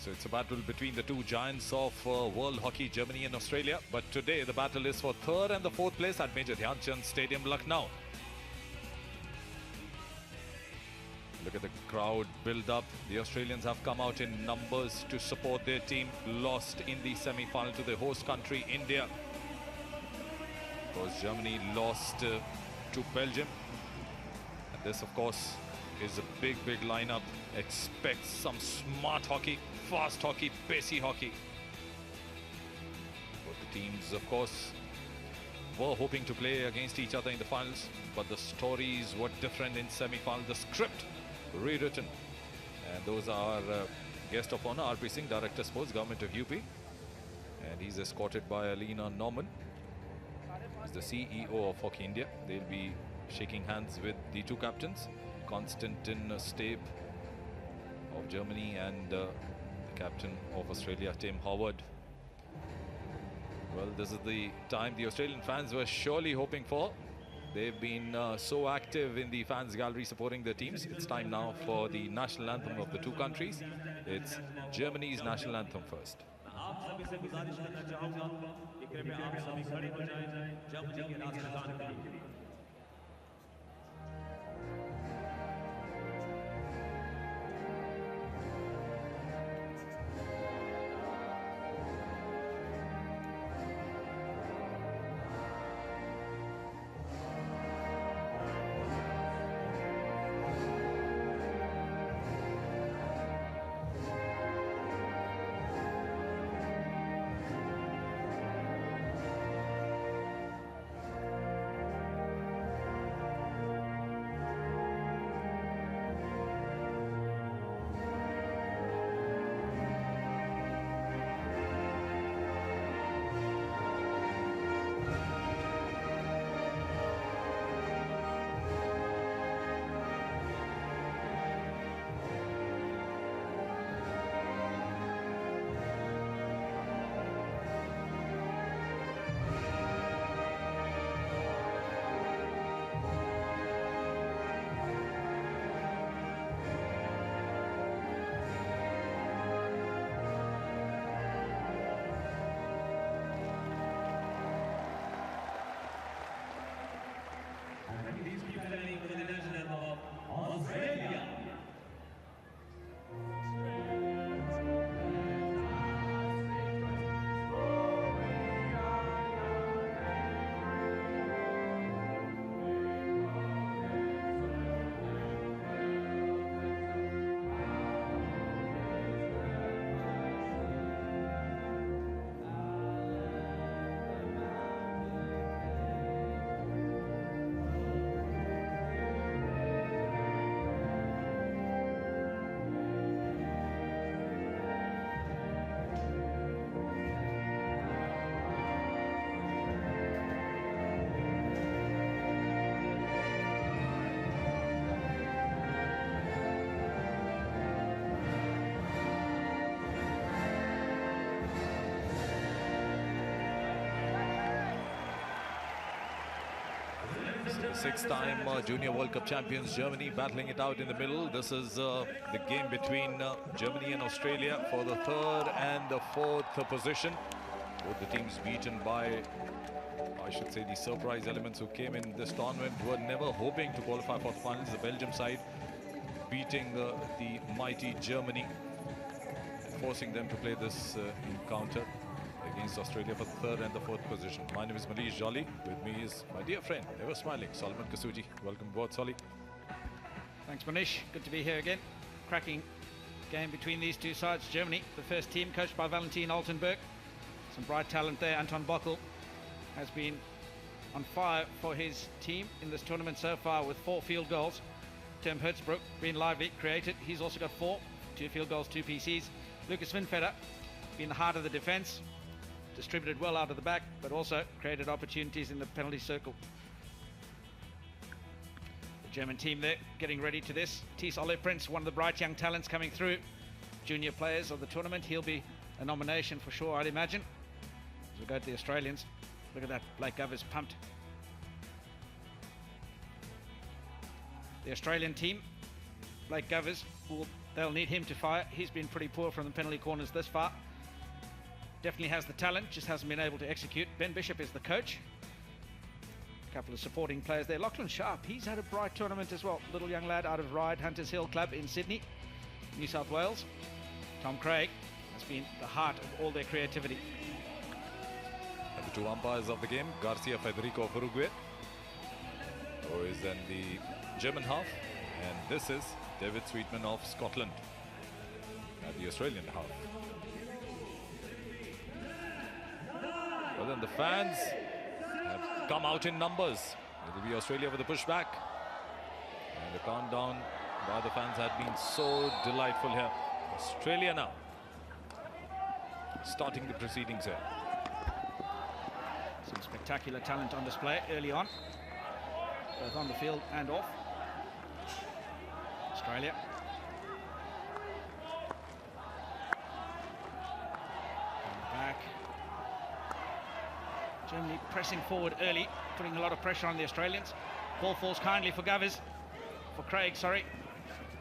So it's a battle between the two giants of world hockey, Germany and Australia. But today the battle is for third and the fourth place at Major Dhyan Chand Stadium, Lucknow. Look at the crowd build up. The Australians have come out in numbers to support their team. Lost in the semi-final to the host country, India. Of course, Germany lost to Belgium. And this, of course, is a big lineup. Expect some smart hockey, fast hockey, pacey hockey. Both the teams, of course, were hoping to play against each other in the finals, but the stories were different in semi-final. The script rewritten. And those are guest of honor, R.P. Singh, Director Sports, Government of UP. And he's escorted by Alina Norman. He's the CEO of Hockey India. They'll be shaking hands with the two captains, Konstantin Stabe of Germany and the captain of Australia, Tim Howard. Well, this is the time the Australian fans were surely hoping for. They've been so active in the fans gallery supporting their teams. It's time now for the national anthem of the two countries. It's Germany's national anthem first. Six-time Junior World Cup champions Germany battling it out in the middle. This is the game between Germany and Australia for the third and the fourth position. Both the teams beaten by, I should say, the surprise elements who came in this tournament were never hoping to qualify for the finals. The Belgium side beating the mighty Germany, forcing them to play this encounter against Australia for the third and the fourth position. My name is Munish Jolly. With me is my dear friend, ever smiling, Solomon Kasuji. Welcome aboard, Solly. Thanks, Munish. Good to be here again. Cracking game between these two sides. Germany, the first team, coached by Valentin Altenberg. Some bright talent there. Anton Bockel has been on fire for his team in this tournament so far with 4 field goals. Tim Hertzbruck being lively, created. He's also got 4, 2 field goals, 2 PCs. Lucas Winfeder being the heart of the defense. Distributed well out of the back, but also created opportunities in the penalty circle. The German team there getting ready to this. Thies Ole Prince, one of the bright young talents coming through. junior players of the tournament. He'll be a nomination for sure, I'd imagine. As we go to the Australians, look at that, Blake Govers pumped. The Australian team, Blake Govers, they'll need him to fire. He's been pretty poor from the penalty corners this far. Definitely has the talent, just hasn't been able to execute. Ben Bishop is the coach. A couple of supporting players there. Lachlan Sharp, he's had a bright tournament as well. Little young lad out of Ryde Hunters Hill Club in Sydney, New South Wales. Tom Craig has been the heart of all their creativity. And the two umpires of the game, Garcia Federico of Uruguay, who is in the German half, and this is David Sweetman of Scotland at the Australian half. Well, then the fans have come out in numbers. It will be Australia with a pushback. And the countdown by the fans had been so delightful here. Australia now starting the proceedings here. Some spectacular talent on display early on, both on the field and off. Australia. Back. Germany pressing forward early, putting a lot of pressure on the Australians. Ball falls kindly for Craig, sorry.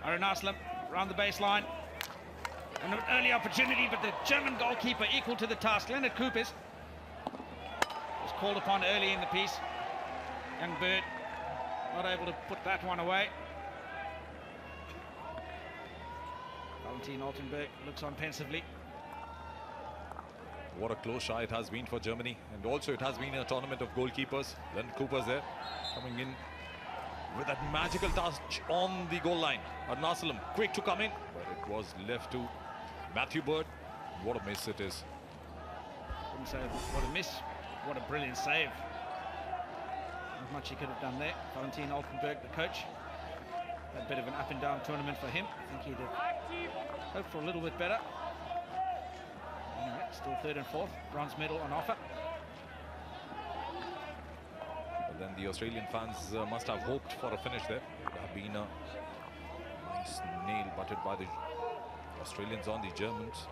Aaron Aslam around the baseline. And an early opportunity, but the German goalkeeper equal to the task. Leonard Coopers was called upon early in the piece. Young Bird not able to put that one away. Valentin Altenberg looks on pensively. What a close shot it has been for Germany, and also it has been a tournament of goalkeepers. Leonard Cooper's there, coming in with that magical touch on the goal line. Arnasalam quick to come in, but it was left to Matthew Bird. What a miss it is. Wouldn't say what a miss, what a brilliant save. Not much he could have done there. Valentin Altenberg, the coach. A bit of an up and down tournament for him. I think he'd have hoped for a little bit better. Anyway, still third and fourth, bronze medal on offer. But then the Australian fans must have hoped for a finish there. It would have been a nice nail butted by the Australians on the Germans.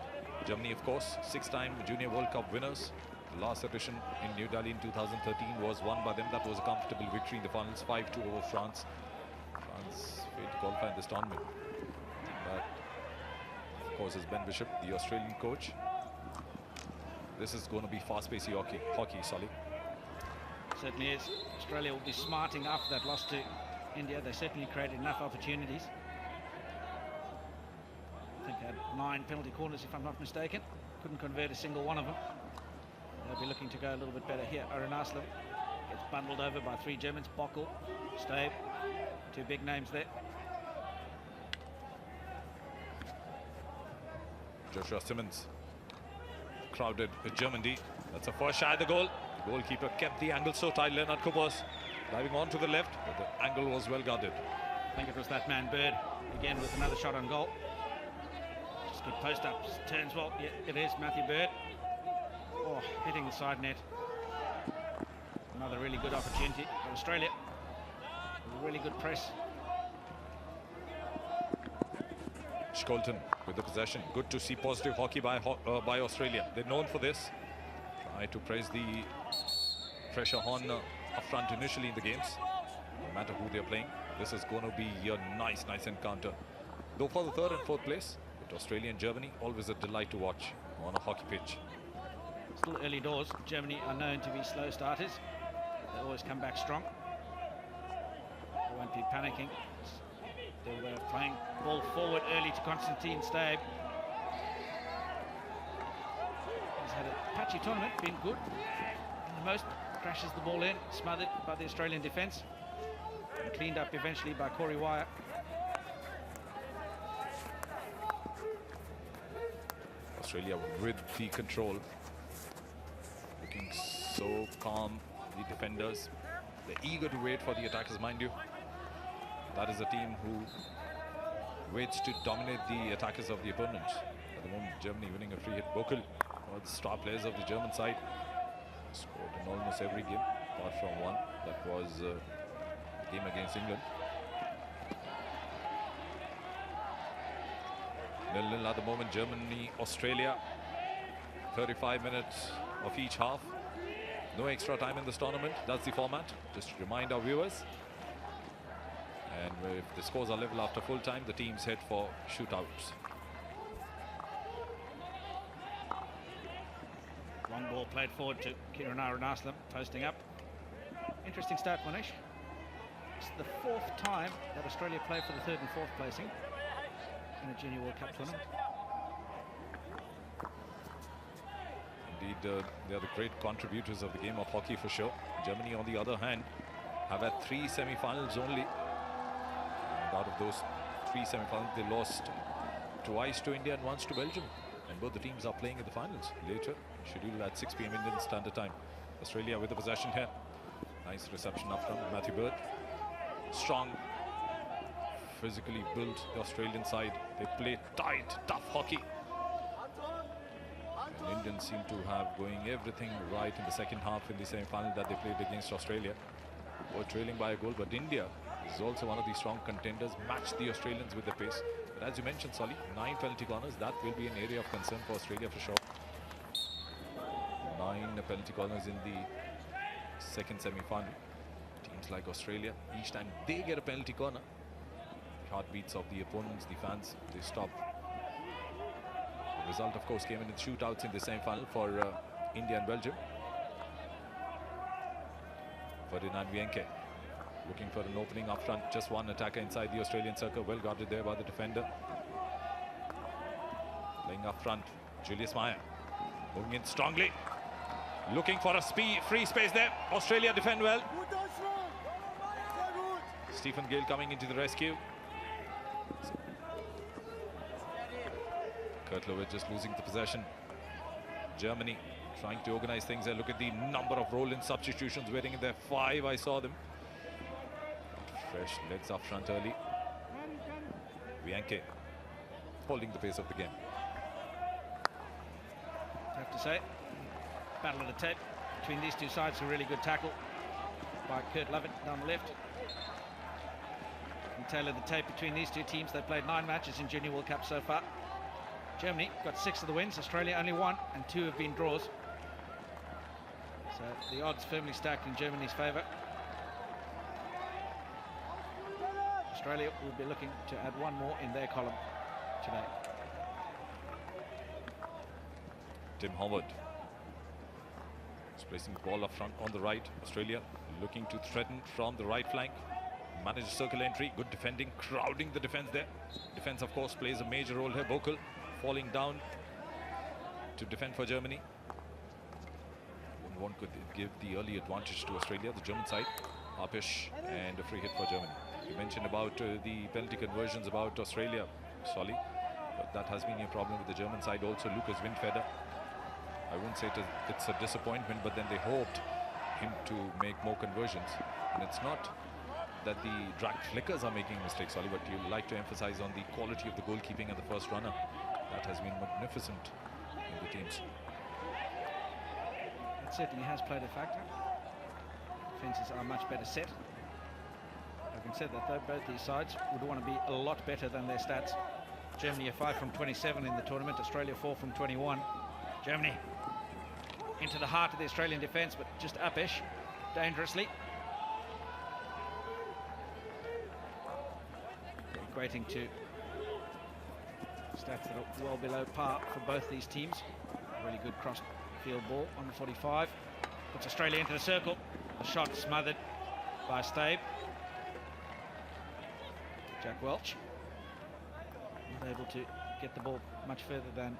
Germany, of course, 6-time Junior World Cup winners. The last edition in New Delhi in 2013 was won by them. That was a comfortable victory in the finals, 5-2 over France. France failed to qualify in this tournament. But, of course, as Ben Bishop, the Australian coach, this is going to be fast-paced hockey, Solly. Certainly is. Australia will be smarting after that loss to India. They certainly created enough opportunities. I think they had 9 penalty corners, if I'm not mistaken. Couldn't convert a single one of them. They'll be looking to go a little bit better here. Aaron Aslam gets bundled over by 3 Germans. Bockel, Stave, 2 big names there. Joshua Simmons, crowded with German D. That's a first shot at the goal. The goalkeeper kept the angle so tight. Leonard Coopers diving on to the left, but the angle was well guarded. I think it was that man Bird again with another shot on goal. Just good post up, turns well. Yeah, it is Matthew Bird. Oh, hitting the side net. Another really good opportunity for Australia. A really good press. Colton with the possession. Good to see positive hockey by Australia. They're known for this. Try to press the pressure on up front initially in the games. No matter who they're playing, this is going to be a nice encounter. Though for the 3rd and 4th place, with Australia and Germany, always a delight to watch on a hockey pitch. Still early doors. Germany are known to be slow starters. They always come back strong. They won't be panicking. They were playing ball forward early to Constantine Stabe. He's had a patchy tournament, been good. And the most crashes the ball in, smothered by the Australian defence. And cleaned up eventually by Corey Wire. Australia with the control. Looking so calm, the defenders. They're eager to wait for the attackers, mind you. That is a team who waits to dominate the attackers of the opponents. At the moment, Germany winning a free hit. Bokel, one of the star players of the German side, scored in almost every game, apart from one. That was the game against England. 0-0 at the moment. Germany, Australia. 35 minutes of each half. No extra time in this tournament. That's the format. Just to remind our viewers. And if the scores are level after full time, the teams head for shootouts. Long ball played forward to Kiranara Naslam, posting up. Interesting start, Munish. It's the 4th time that Australia play for the 3rd and 4th placing in a Junior World Cup tournament. Indeed, they are the great contributors of the game of hockey for sure. Germany, on the other hand, have had 3 semi-finals only. And out of those 3 semi-finals, they lost twice to India and once to Belgium. And both the teams are playing in the finals later, scheduled at 6 p.m. Indian Standard Time. Australia with the possession here. Nice reception up front, Matthew Bird. Strong, physically built, the Australian side. They play tight, tough hockey. And Indians seem to have going everything right in the second half in the semi-final that they played against Australia. Were trailing by a goal, but India is also one of the strong contenders, matched the Australians with the pace. But as you mentioned, Solly, 9 penalty corners, that will be an area of concern for Australia for sure. 9 penalty corners in the second semi-final. Teams like Australia, each time they get a penalty corner, the heartbeats of the opponents, the fans, they stop. The result, of course, came in shootouts in the semi-final for India and Belgium. Ferdinand Vienke looking for an opening up front. Just one attacker inside the Australian circle. Well guarded there by the defender. Playing up front, Julius Meyer moving in strongly. Looking for a free space there. Australia defend well. Stephen Gale coming into the rescue. Kurtlovic just losing the possession. Germany trying to organize things there. Look at the number of roll-in substitutions waiting in there. 5, I saw them. Fresh legs up front early. Vienke holding the pace of the game. I have to say, battle of the tape between these two sides. A really good tackle by Kurt Lovett down the left. And tail of the tape between these two teams. They've played 9 matches in Junior World Cup so far. Germany got 6 of the wins, Australia only 1, and 2 have been draws. So the odds firmly stacked in Germany's favour. Australia will be looking to add 1 more in their column today. Tim Howard is placing the ball up front on the right. Australia looking to threaten from the right flank. Managed circle entry, good defending, crowding the defense there. Defense, of course, plays a major role here. Bokel falling down to defend for Germany. One could give the early advantage to Australia, the German side. Harpish and a free hit for Germany. You mentioned about the penalty conversions about Australia, Solly, but that has been a problem with the German side also. Lucas Windfeder, I wouldn't say it's a disappointment, but then they hoped him to make more conversions. And it's not that the drag flickers are making mistakes, Solly, but you like to emphasize on the quality of the goalkeeping and the first runner. That has been magnificent in the teams. It certainly has played a factor. Defences are much better set. Having said that, though, both these sides would want to be a lot better than their stats. Germany are 5 from 27 in the tournament, Australia 4 from 21. Germany into the heart of the Australian defence, but just uppish, dangerously. Equating to stats that are well below par for both these teams. Really good cross field ball on the 45. Puts Australia into the circle. The shot smothered by Stabe. Jack Welch not able to get the ball much further than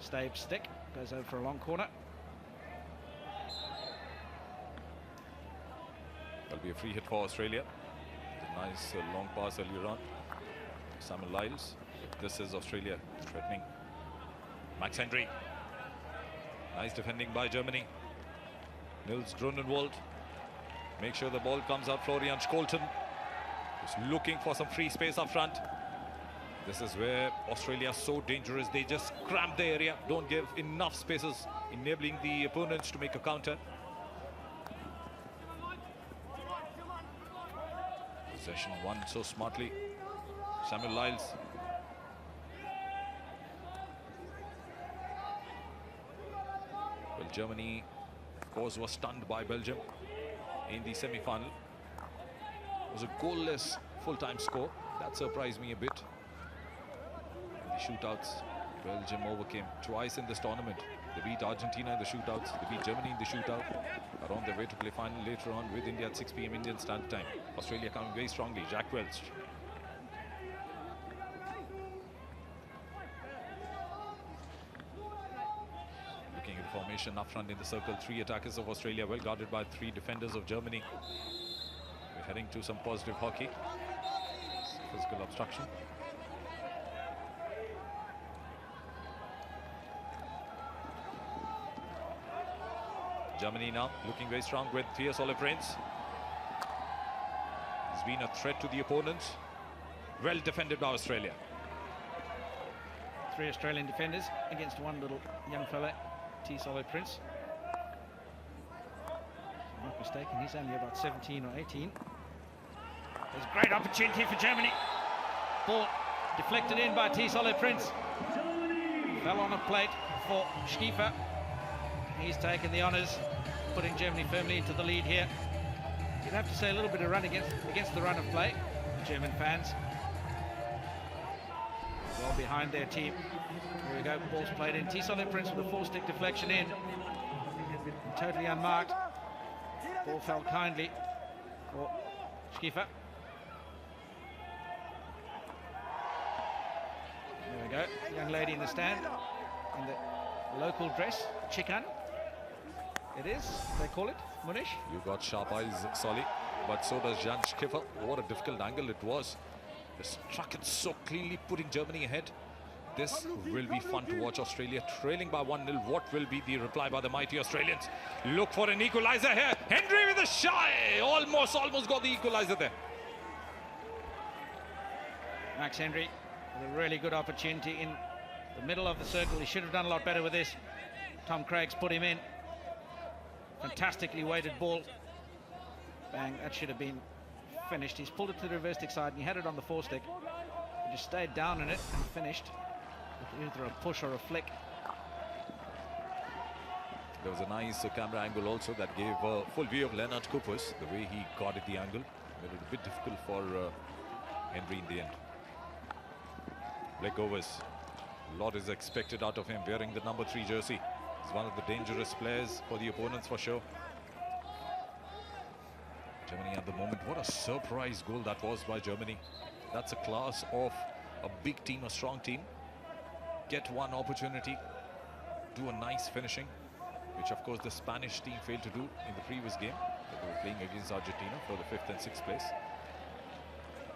Stabe's stick. Goes over for a long corner. That'll be a free hit for Australia. A nice long pass earlier on. Samuel Lyles. This is Australia threatening. Max Henry. Nice defending by Germany. Nils Grunenwald. Make sure the ball comes out. Florian Scholten is looking for some free space up front. This is where Australia is so dangerous. They just cramp the area, don't give enough spaces, enabling the opponents to make a counter. Possession won so smartly. Samuel Lyles Germany, of course, was stunned by Belgium in the semi-final. It was a goalless full-time score. That surprised me a bit. In the shootouts, Belgium overcame twice in this tournament. They beat Argentina in the shootouts. They beat Germany in the shootout. Are on their way to play final later on with India at 6 p.m. Indian Standard Time. Australia coming very strongly. Jack Welch. Looking at the formation up front in the circle. 3 attackers of Australia, well guarded by 3 defenders of Germany. We're heading to some positive hockey. Physical obstruction. Germany now looking very strong with fierce olive prints. He's been a threat to the opponents. Well defended by Australia. 3 Australian defenders against one little young fella, T-Solo Prince. If I'm not mistaken, he's only about 17 or 18. There's a great opportunity for Germany. Ball deflected in by T-Solo Prince. Fell on a plate for Schiefer. He's taken the honours, putting Germany firmly into the lead here. You'd have to say a little bit of run against the run of play. The German fans well behind their team. Here we go, ball's played in. T-Solo Prince with a 4-stick deflection in. Totally unmarked. Ball fell kindly for Schiefer. There we go, young lady in the stand in the local dress, chikan. It is, they call it, Munish. You got sharp eyes, Solly, but so does Jan Schiffer. What a difficult angle it was. They struck it so cleanly, putting Germany ahead. This will be fun to watch. Australia trailing by 1-0. What will be the reply by the mighty Australians? Look for an equalizer here. Henry with a shy. Almost got the equalizer there. Max Henry with a really good opportunity in the middle of the circle. He should have done a lot better with this. Tom Craig's put him in. Fantastically weighted ball. Bang, that should have been finished. He's pulled it to the reverse stick side and he had it on the 4-stick. He just stayed down in it and finished with either a push or a flick. There was a nice camera angle also that gave a full view of Leonard Coopers. The way he guarded the angle made it a bit difficult for Henry in the end. Blake Overs, a lot is expected out of him wearing the number 3 jersey. He's one of the dangerous players for the opponents for sure. Germany at the moment, what a surprise goal that was by Germany. That's a class of a big team, a strong team. Get one opportunity, do a nice finishing, which of course the Spanish team failed to do in the previous game. They were playing against Argentina for the 5th and 6th place.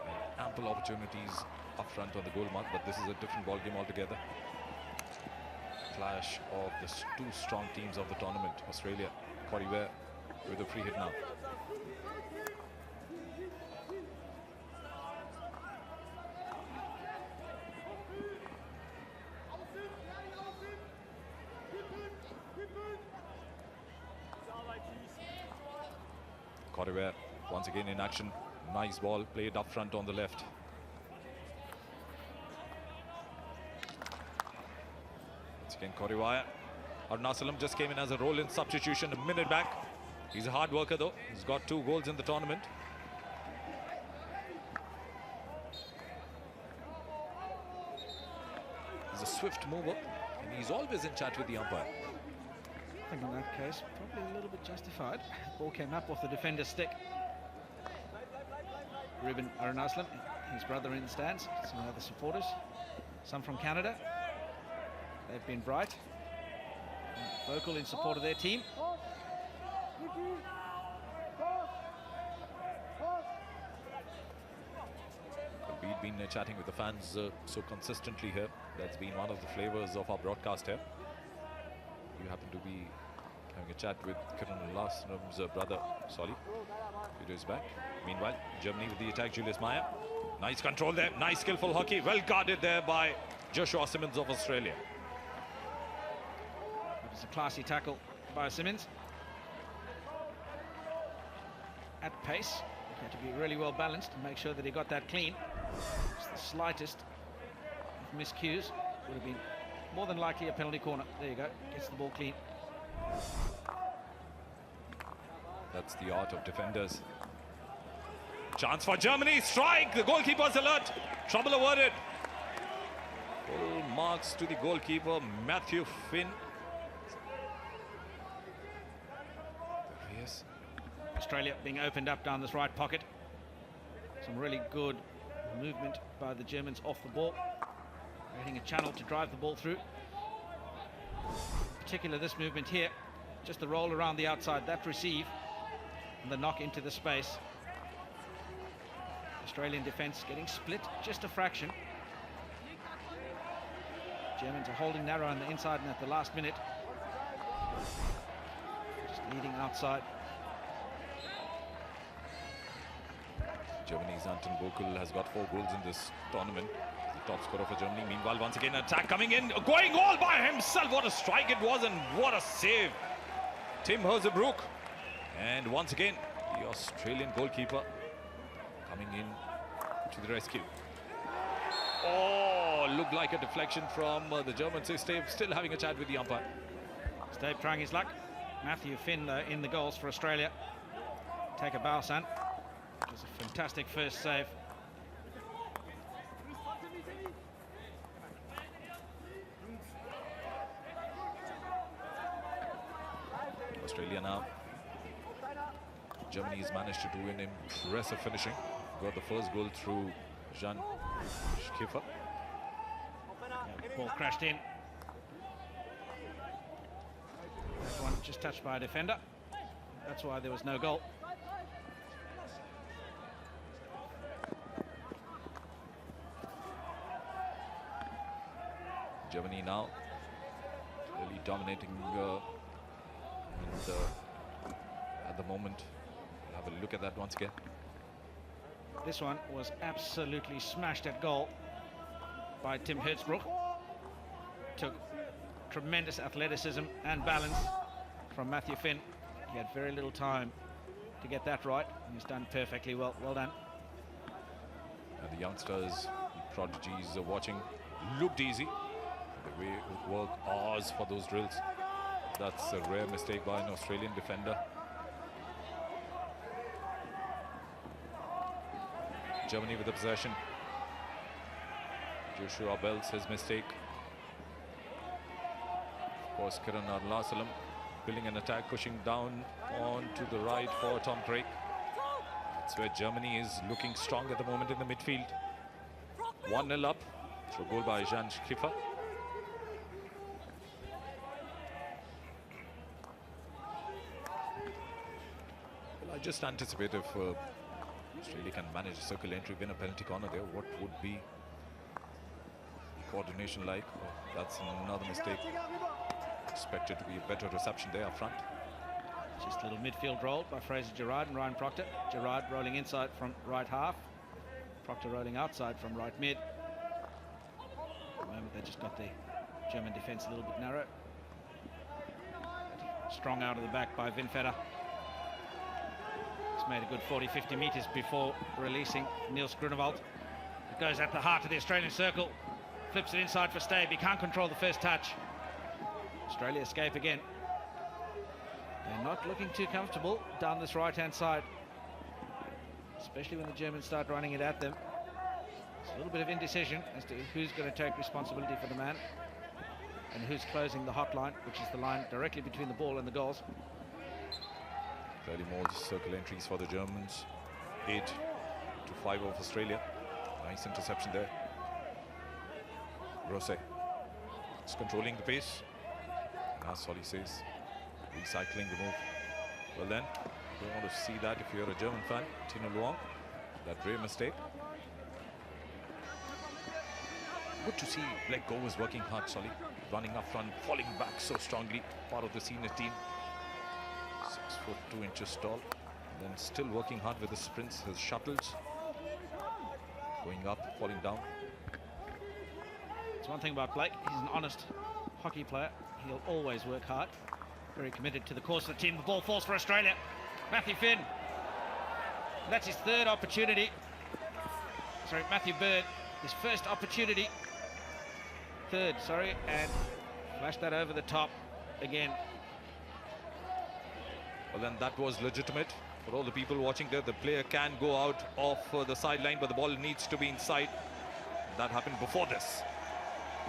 And ample opportunities up front on the goal mark, but this is a different ball game altogether. Clash of the 2 strong teams of the tournament. Australia, Corey Ware with a free hit now. Corey Ware once again in action. Nice ball played up front on the left. Again, Corey Wire. Arnasalam just came in as a roll-in substitution a minute back. He's a hard worker though. He's got 2 goals in the tournament. He's a swift mover and he's always in chat with the umpire. I think in that case, probably a little bit justified. Ball came up off the defender's stick. Ruben Arunaslam, his brother in the stands, some other supporters, some from Canada. They've been bright and vocal in support of their team. We've been chatting with the fans so consistently here. That's been one of the flavors of our broadcast here. You happen to be having a chat with Kiran Ullasram's brother, Solly, a few days back. Meanwhile, Germany with the attack, Julius Meyer. Nice control there, nice skillful hockey. Well guarded there by Joshua Simmons of Australia. That was a classy tackle by Simmons. At pace, he had to be really well balanced and make sure that he got that clean. Just the slightest of miscues would have been more than likely a penalty corner. There you go, gets the ball clean. That's the art of defenders. Chance for Germany, strike! The goalkeeper's alert. Trouble averted. Full marks to the goalkeeper, Matthew Finn. Yes. Australia being opened up down this right pocket. Some really good movement by the Germans off the ball, creating a channel to drive the ball through. In particular, this movement here, just the roll around the outside, that receive, and the knock into the space. Australian defence getting split just a fraction. Germans are holding narrow on the inside, and at the last minute, just leading outside. Germany's Anton Bokel has got 4 goals in this tournament. The top scorer for Germany. Meanwhile, once again, an attack coming in, going all by himself. What a strike it was, and what a save. Tim Herzebrook. And once again, the Australian goalkeeper coming in to the rescue. Oh, looked like a deflection from the Germans. Stave still having a chat with the umpire. Stave trying his luck. Matthew Finn in the goals for Australia. Take a bow, son. It was a fantastic first save. Australia now. Germany has managed to do an impressive finishing. Got the first goal through Jan Schiffer. Ball crashed in. That one just touched by a defender. That's why there was no goal. Germany now really dominating at the moment. We'll have a look at that once again. This one was absolutely smashed at goal by Tim Herzebrook. Took tremendous athleticism and balance from Matthew Finn. He had very little time to get that right, and he's done perfectly well. Well done. And the youngsters, the prodigies are watching. Looked easy. The way it work hours for those drills. That's a rare mistake by an Australian defender. Germany with the possession. Joshua Bells, his mistake. Of course, Kiran Arlasalam building an attack, pushing down on to the right for Tom Craig. That's where Germany is looking strong at the moment in the midfield. 1-0 up through goal by Jan Schiffer. Well, I just anticipate if Australia can manage a circle entry, win a penalty corner there, what would be the coordination like? Oh, that's another mistake. Expected to be a better reception there up front. Just a little midfield roll by Fraser Gerrard and Ryan Proctor. Gerrard rolling inside from right half. Proctor rolling outside from right mid. At the moment they just got the German defence a little bit narrow. Strong out of the back by Vinfeder. He's made a good 40-50 metres before releasing Niels Grunewald. It goes at the heart of the Australian circle. Flips it inside for Stave. He can't control the first touch. Australia escape again. They're not looking too comfortable down this right-hand side, especially when the Germans start running it at them. It's a little bit of indecision as to who's going to take responsibility for the man and who's closing the hotline, which is the line directly between the ball and the goals. Clearly more circle entries for the Germans. 8-5 of Australia. Nice interception there. Rose is controlling the pace. As Solly says, recycling the move. Well then, you don't want to see that if you're a German fan. Tino Luong, that rare mistake. Good to see Blake Go was working hard, Solly. Running up front, falling back so strongly. Part of the senior team. 6 foot 2 inches tall. And then still working hard with his sprints, his shuttles. Going up, falling down. It's one thing about Blake, he's an honest hockey player. He'll always work hard. Very committed to the course of the team. The ball falls for Australia. Matthew Finn. That's his third opportunity. Sorry, Matthew Bird. His first opportunity. Third, sorry. And flash that over the top again. Well, then that was legitimate. For all the people watching there, the player can go out of the sideline, but the ball needs to be inside. That happened before this.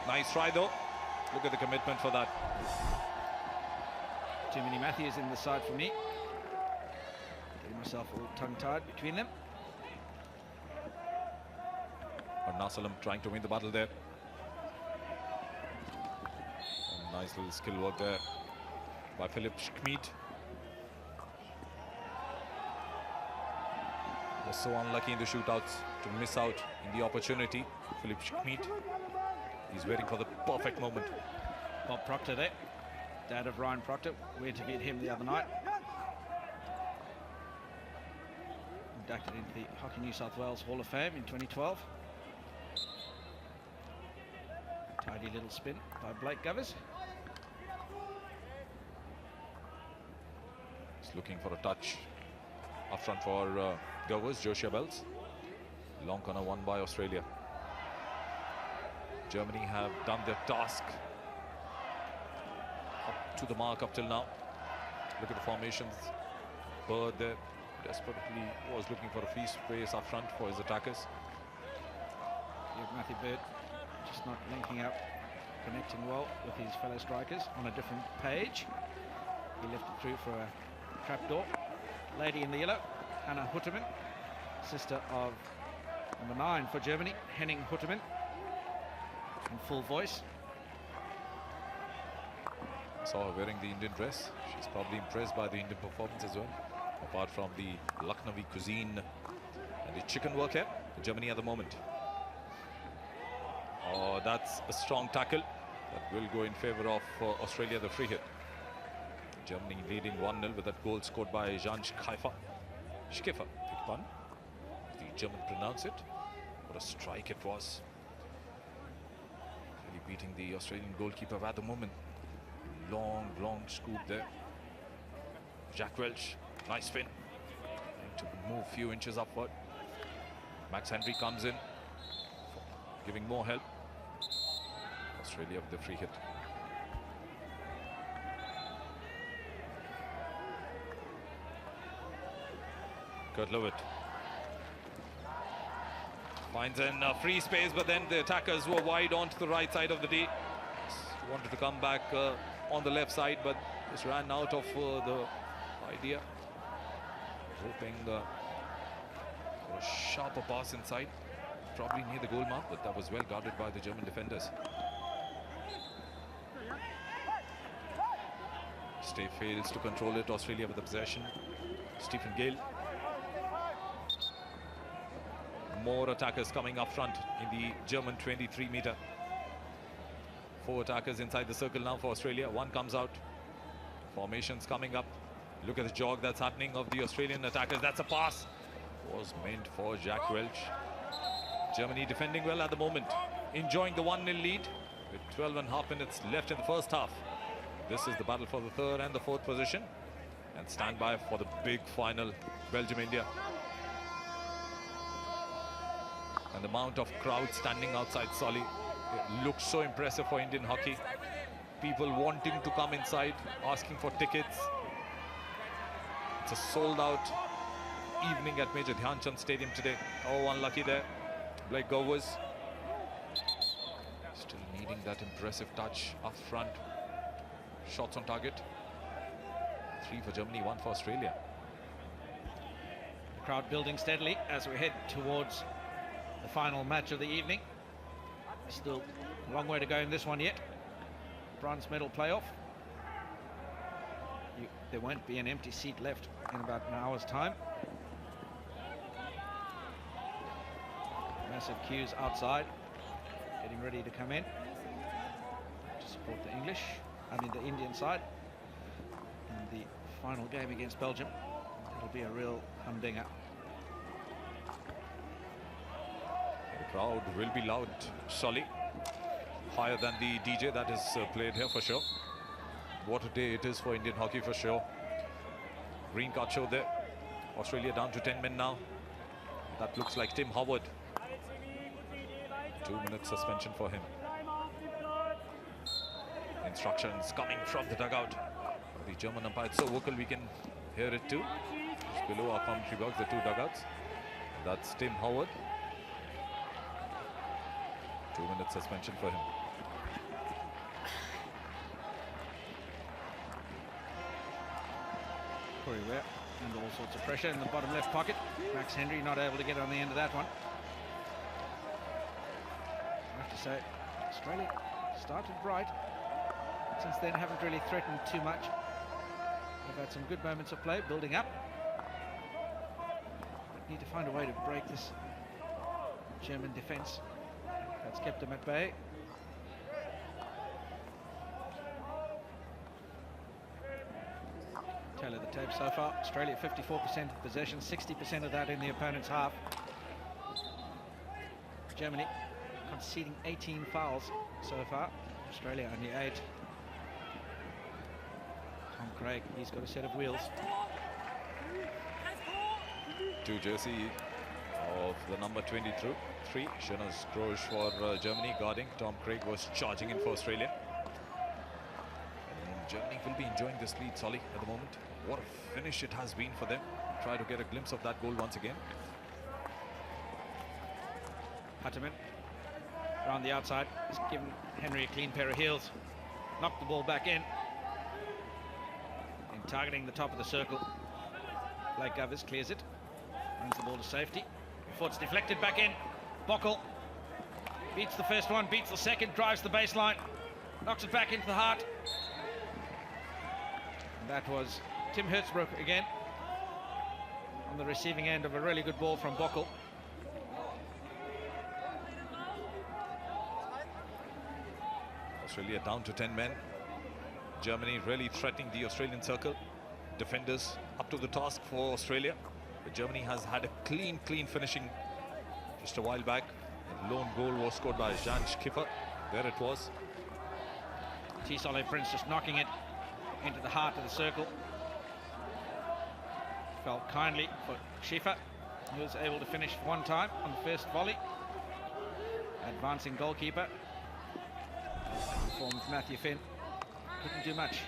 Nice try though. Look at the commitment for that. Too many Matthews in the side for me. Getting myself all tongue-tied between them. Nasalam trying to win the battle there. And nice little skill work there by Philip Schmid. Was so unlucky in the shootouts to miss out in the opportunity. Philip Schmid. He's waiting for the perfect moment. Bob Proctor there, dad of Ryan Proctor. We interviewed him the other night. Inducted into the Hockey New South Wales Hall of Fame in 2012. Tidy little spin by Blake Govers. He's looking for a touch up front for Govers, Joshua Bells. Long corner won by Australia. Germany have done their task up to the mark up till now. Look at the formations. Bird there desperately was looking for a free space up front for his attackers. You have Matthew Bird just not linking up, connecting well with his fellow strikers on a different page. He left it through for a trapdoor. Lady in the yellow, Hannah Hutterman, sister of number 9 for Germany, Henning Hutterman, in full voice. Saw her wearing the Indian dress. She's probably impressed by the Indian performance as well. Apart from the Lucknowi cuisine and the chicken work here, Germany at the moment. Oh, that's a strong tackle that will go in favor of Australia, the free hit. Germany leading 1-0 with that goal scored by Jan Schkeifer. Schkeifer, big pun. The German pronounce it. What a strike it was. Really beating the Australian goalkeeper at the moment. Long scoop there. Jack Welch, nice spin. Trying to move a few inches upward. Max Henry comes in, giving more help. Australia with the free hit. Kurt Lewitt finds in a free space, but then the attackers were wide onto the right side of the D. Wanted to come back on the left side, but just ran out of the idea. Hoping for a sharper pass inside, probably near the goal mark, but that was well guarded by the German defenders. Stay fails to control it. Australia with the possession. Stephen Gale. More attackers coming up front in the German 23-meter. 4 attackers inside the circle now for Australia. 1 comes out. Formations coming up. Look at the jog that's happening of the Australian attackers. That's a pass. Was meant for Jack Welch. Germany defending well at the moment. Enjoying the 1-0 lead with 12.5 minutes left in the first half. This is the battle for the 3rd and the 4th position. And stand by for the big final, Belgium-India. And the amount of crowd standing outside Solly, it looks so impressive for Indian hockey. People wanting to come inside, asking for tickets. It's a sold-out evening at Major Dhyan Chand Stadium today. Oh, unlucky there. Blake Govers still needing that impressive touch up front. Shots on target. 3 for Germany, 1 for Australia. The crowd building steadily as we head towards the final match of the evening. Still a long way to go in this one yet. Bronze medal playoff. There won't be an empty seat left in about an hour's time. Massive queues outside, getting ready to come in to support the the Indian side in the final game against Belgium. It'll be a real humdinger. The crowd will be loud, Solly. Higher than the DJ that is played here for sure. What a day it is for Indian hockey for sure. Green card show there. Australia down to 10 men now. That looks like Tim Howard. 2-minute suspension for him. Instructions coming from the dugout. The German umpire, it's so vocal we can hear it too. Just below our commentary box, the two dugouts. That's Tim Howard. 2-minute suspension for him. Very well. Under all sorts of pressure in the bottom left pocket. Max Henry not able to get on the end of that one. I have to say, Australia started bright. Since then, haven't really threatened too much. They've had some good moments of play, building up. Need to find a way to break this German defence. That's kept them at bay. Tale of the tape so far. Australia 54% of possession, 60% of that in the opponent's half. Germany conceding 18 fouls so far. Australia only 8. Tom Craig, he's got a set of wheels. Two jersey of the number 23, Shinas Grosh for Germany guarding. Tom Craig was charging in for Australia. And Germany will be enjoying this lead, Solly, at the moment. What a finish it has been for them. Try to get a glimpse of that goal once again. Hutterman around the outside, has given Henry a clean pair of heels. Knocked the ball back in. And targeting the top of the circle. Blake Govers clears it. Brings the ball to safety. Before it's deflected back in. Bockel beats the first one, beats the second, drives the baseline. Knocks it back into the heart. And that was Tim Hertzbrook again. On the receiving end of a really good ball from Bockel. Australia down to 10 men. Germany really threatening the Australian circle. Defenders up to the task for Australia. But Germany has had a clean finishing just a while back. The lone goal was scored by Jan Schiffer. There it was. T-Solé Prince just knocking it into the heart of the circle. Fell kindly for Schiffer, who was able to finish one time on the first volley. Advancing goalkeeper. Form of Matthew Finn couldn't do much.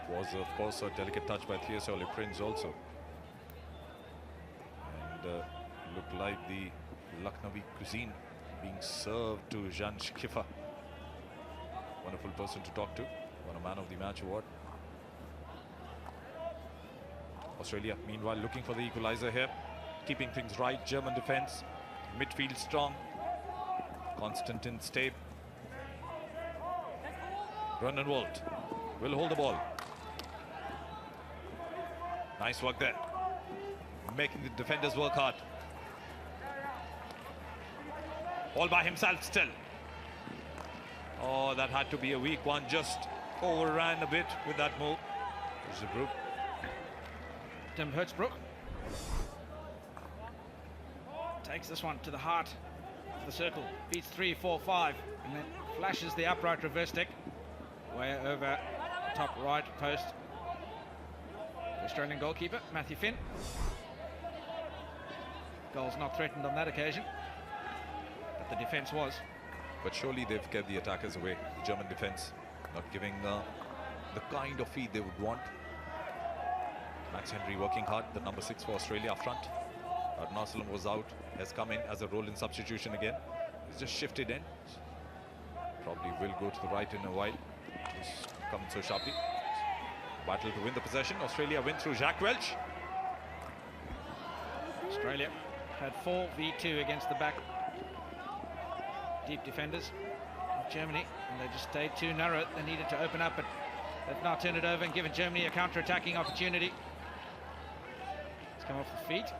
It was, of course, a delicate touch by T-Solé Prince also. And looked like the Lucknowi cuisine being served to Jan Schiffer. Wonderful person to talk to. Won a Man of the Match award. Australia, meanwhile, looking for the equalizer here. Keeping things right. German defense. Midfield strong. Konstantin Stabe. Grunenwald will hold the ball. Nice work there. Making the defenders work hard. All by himself still. Oh, that had to be a weak one. Just overran a bit with that move. There's the group. Tim Hertzbrook takes this one to the heart of the circle. Beats 3, 4, 5. And then flashes the upright reverse stick. Way over top right post. The Australian goalkeeper, Matthew Finn. Goal's not threatened on that occasion. But the defence was. But surely they've kept the attackers away. The German defence not giving the kind of feed they would want. Max Henry working hard, the number 6 for Australia up front. Arnasalam was out, has come in as a role in substitution again. He's just shifted in. Probably will go to the right in a while. He's coming so sharply. Battle to win the possession. Australia win through Jack Welch. Australia had 4v2 against the back deep defenders of Germany, and they just stayed too narrow. They needed to open up, but they've now turned it over and given Germany a counter-attacking opportunity. It's come off the feet.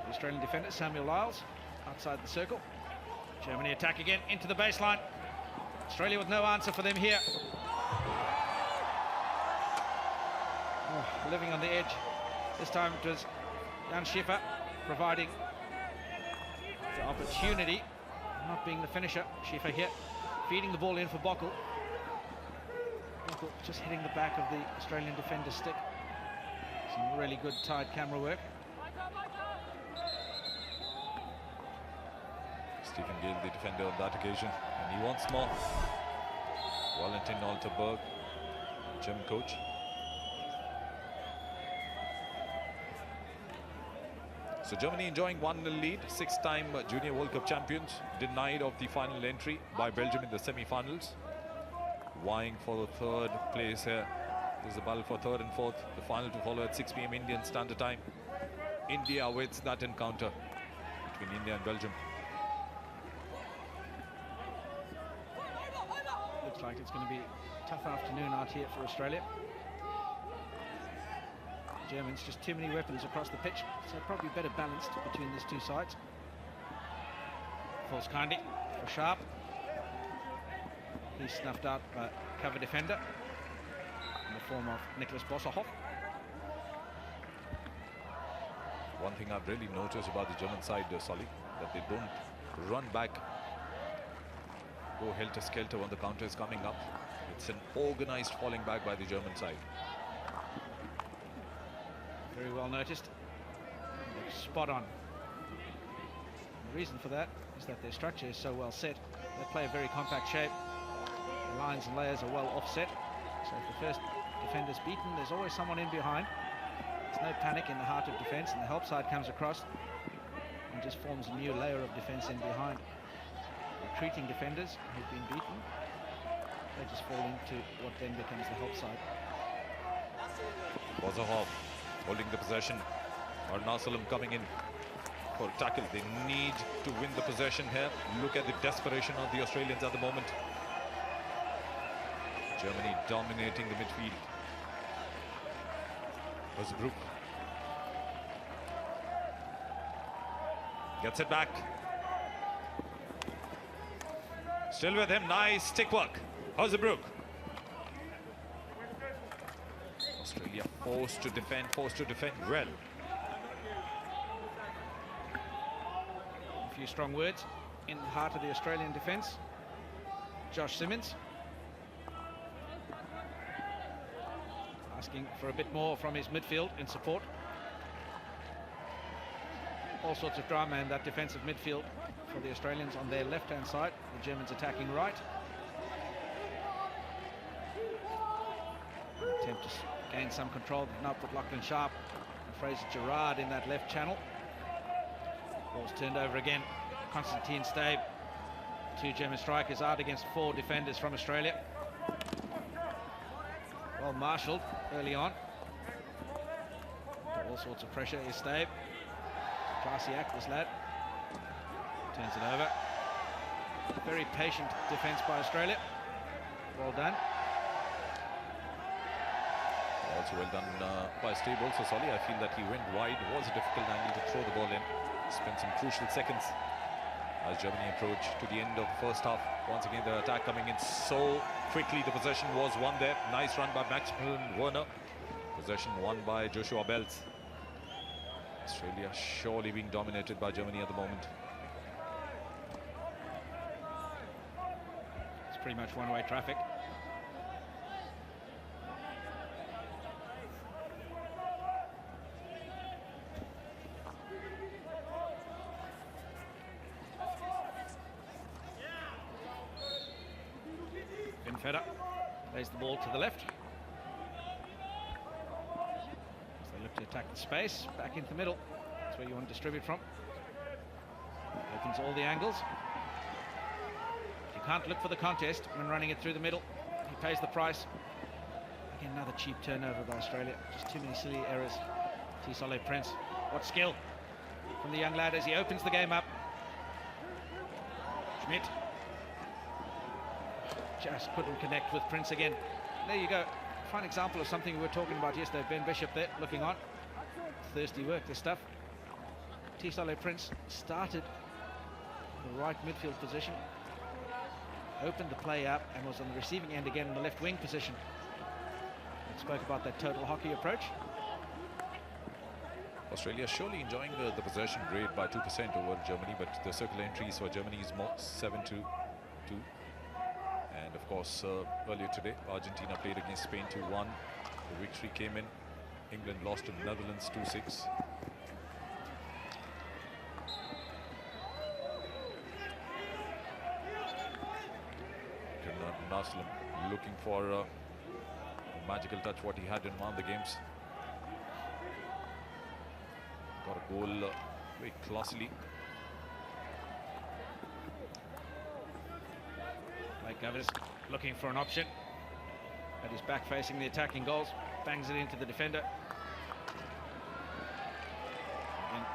The Australian defender, Samuel Lyles, outside the circle. Germany attack again into the baseline. Australia with no answer for them here. Oh, living on the edge. This time it was Jan Schiffer providing the opportunity, not being the finisher. Schiffer here, feeding the ball in for Bockel. Bockel just hitting the back of the Australian defender's stick. Some really good tight camera work. Stephen Gale, the defender on that occasion, and he wants more. Valentin Alterberg, German coach. So Germany enjoying 1-0 lead, 6-time Junior World Cup champions, denied of the final entry by Belgium in the semi-finals. Vying for the third place here. This is the battle for third and fourth. The final to follow at 6 p.m. Indian Standard Time. India awaits that encounter between India and Belgium. Looks like it's going to be a tough afternoon out here for Australia. Germans, just too many weapons across the pitch, so probably better balanced between these two sides. Falls kindly for Sharp. He's snuffed out by cover defender in the form of Nicholas Bosserhoff. One thing I've really noticed about the German side, Solly, that they don't run back, go helter-skelter when the counter is coming up. It's an organized falling back by the German side. Very well noticed. Spot on. The reason for that is that their structure is so well set. They play a very compact shape. The lines and layers are well offset. So if the first defender's beaten, there's always someone in behind. There's no panic in the heart of defense, and the help side comes across and just forms a new layer of defense in behind. Retreating defenders who've been beaten, they just fall into what then becomes the help side. Bosserhoff holding the possession. Arnasalam coming in for a tackle. They need to win the possession here. Look at the desperation of the Australians at the moment. Germany dominating the midfield. Hosebrook gets it back. Still with him. Nice stick work. Hosebrook. Australia forced to defend well. A few strong words in the heart of the Australian defence. Josh Simmons asking for a bit more from his midfield in support. All sorts of drama in that defensive midfield for the Australians on their left-hand side. The Germans attacking right. Attempt to gain some control, but now put Lachlan Sharp and Fraser Gerrard in that left channel. Ball's turned over again. Constantine Stabe, 2 German strikers out against 4 defenders from Australia. Well marshalled early on. All sorts of pressure is Stabe. Classy act, this lad. Turns it over. Very patient defence by Australia. Well done. Also well done by Stabe also, Solly. I feel that he went wide. It was a difficult angle to throw the ball in. Spent some crucial seconds as Germany approached to the end of the first half. Once again, the attack coming in so quickly. The possession was won there. Nice run by Maximilian Werner. Possession won by Joshua Belz. Australia surely being dominated by Germany at the moment. It's pretty much one-way traffic. Feder plays the ball to the left. As they look to attack the space, back into the middle. That's where you want to distribute from. Opens all the angles. You can't look for the contest when running it through the middle. He pays the price. Again, another cheap turnover by Australia. Just too many silly errors. Tisole Prince. What skill from the young lad as he opens the game up. Schmidt. Just couldn't connect with Prince again. There you go. Fine example of something we were talking about yesterday. Ben Bishop there looking on. Thirsty work, this stuff. Tisole Prince started the right midfield position, opened the play up, and was on the receiving end again in the left wing position. We spoke about that total hockey approach. Australia surely enjoying the possession grade by 2% over Germany, but the circular entries for Germany is more 7-2. And of course, earlier today, Argentina played against Spain 2-1. The victory came in. England lost to the Netherlands 2-6. Naslam looking for a magical touch, what he had in one of the games. Got a goal very classily. Blake Govers looking for an option. That is back facing the attacking goals. Bangs it into the defender. Again,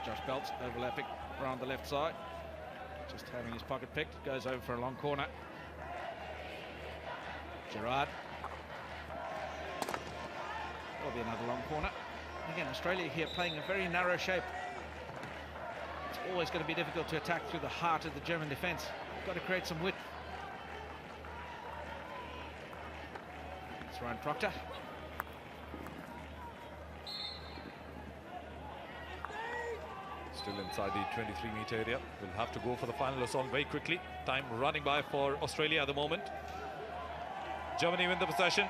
Josh Belts overlapping around the left side. Just having his pocket picked. Goes over for a long corner. Gerard. There'll be another long corner. Again, Australia here playing a very narrow shape. It's always going to be difficult to attack through the heart of the German defence. Got to create some width. It's Ryan Proctor. Still inside the 23-metre area. We'll have to go for the final assault very quickly. Time running by for Australia at the moment. Germany win the possession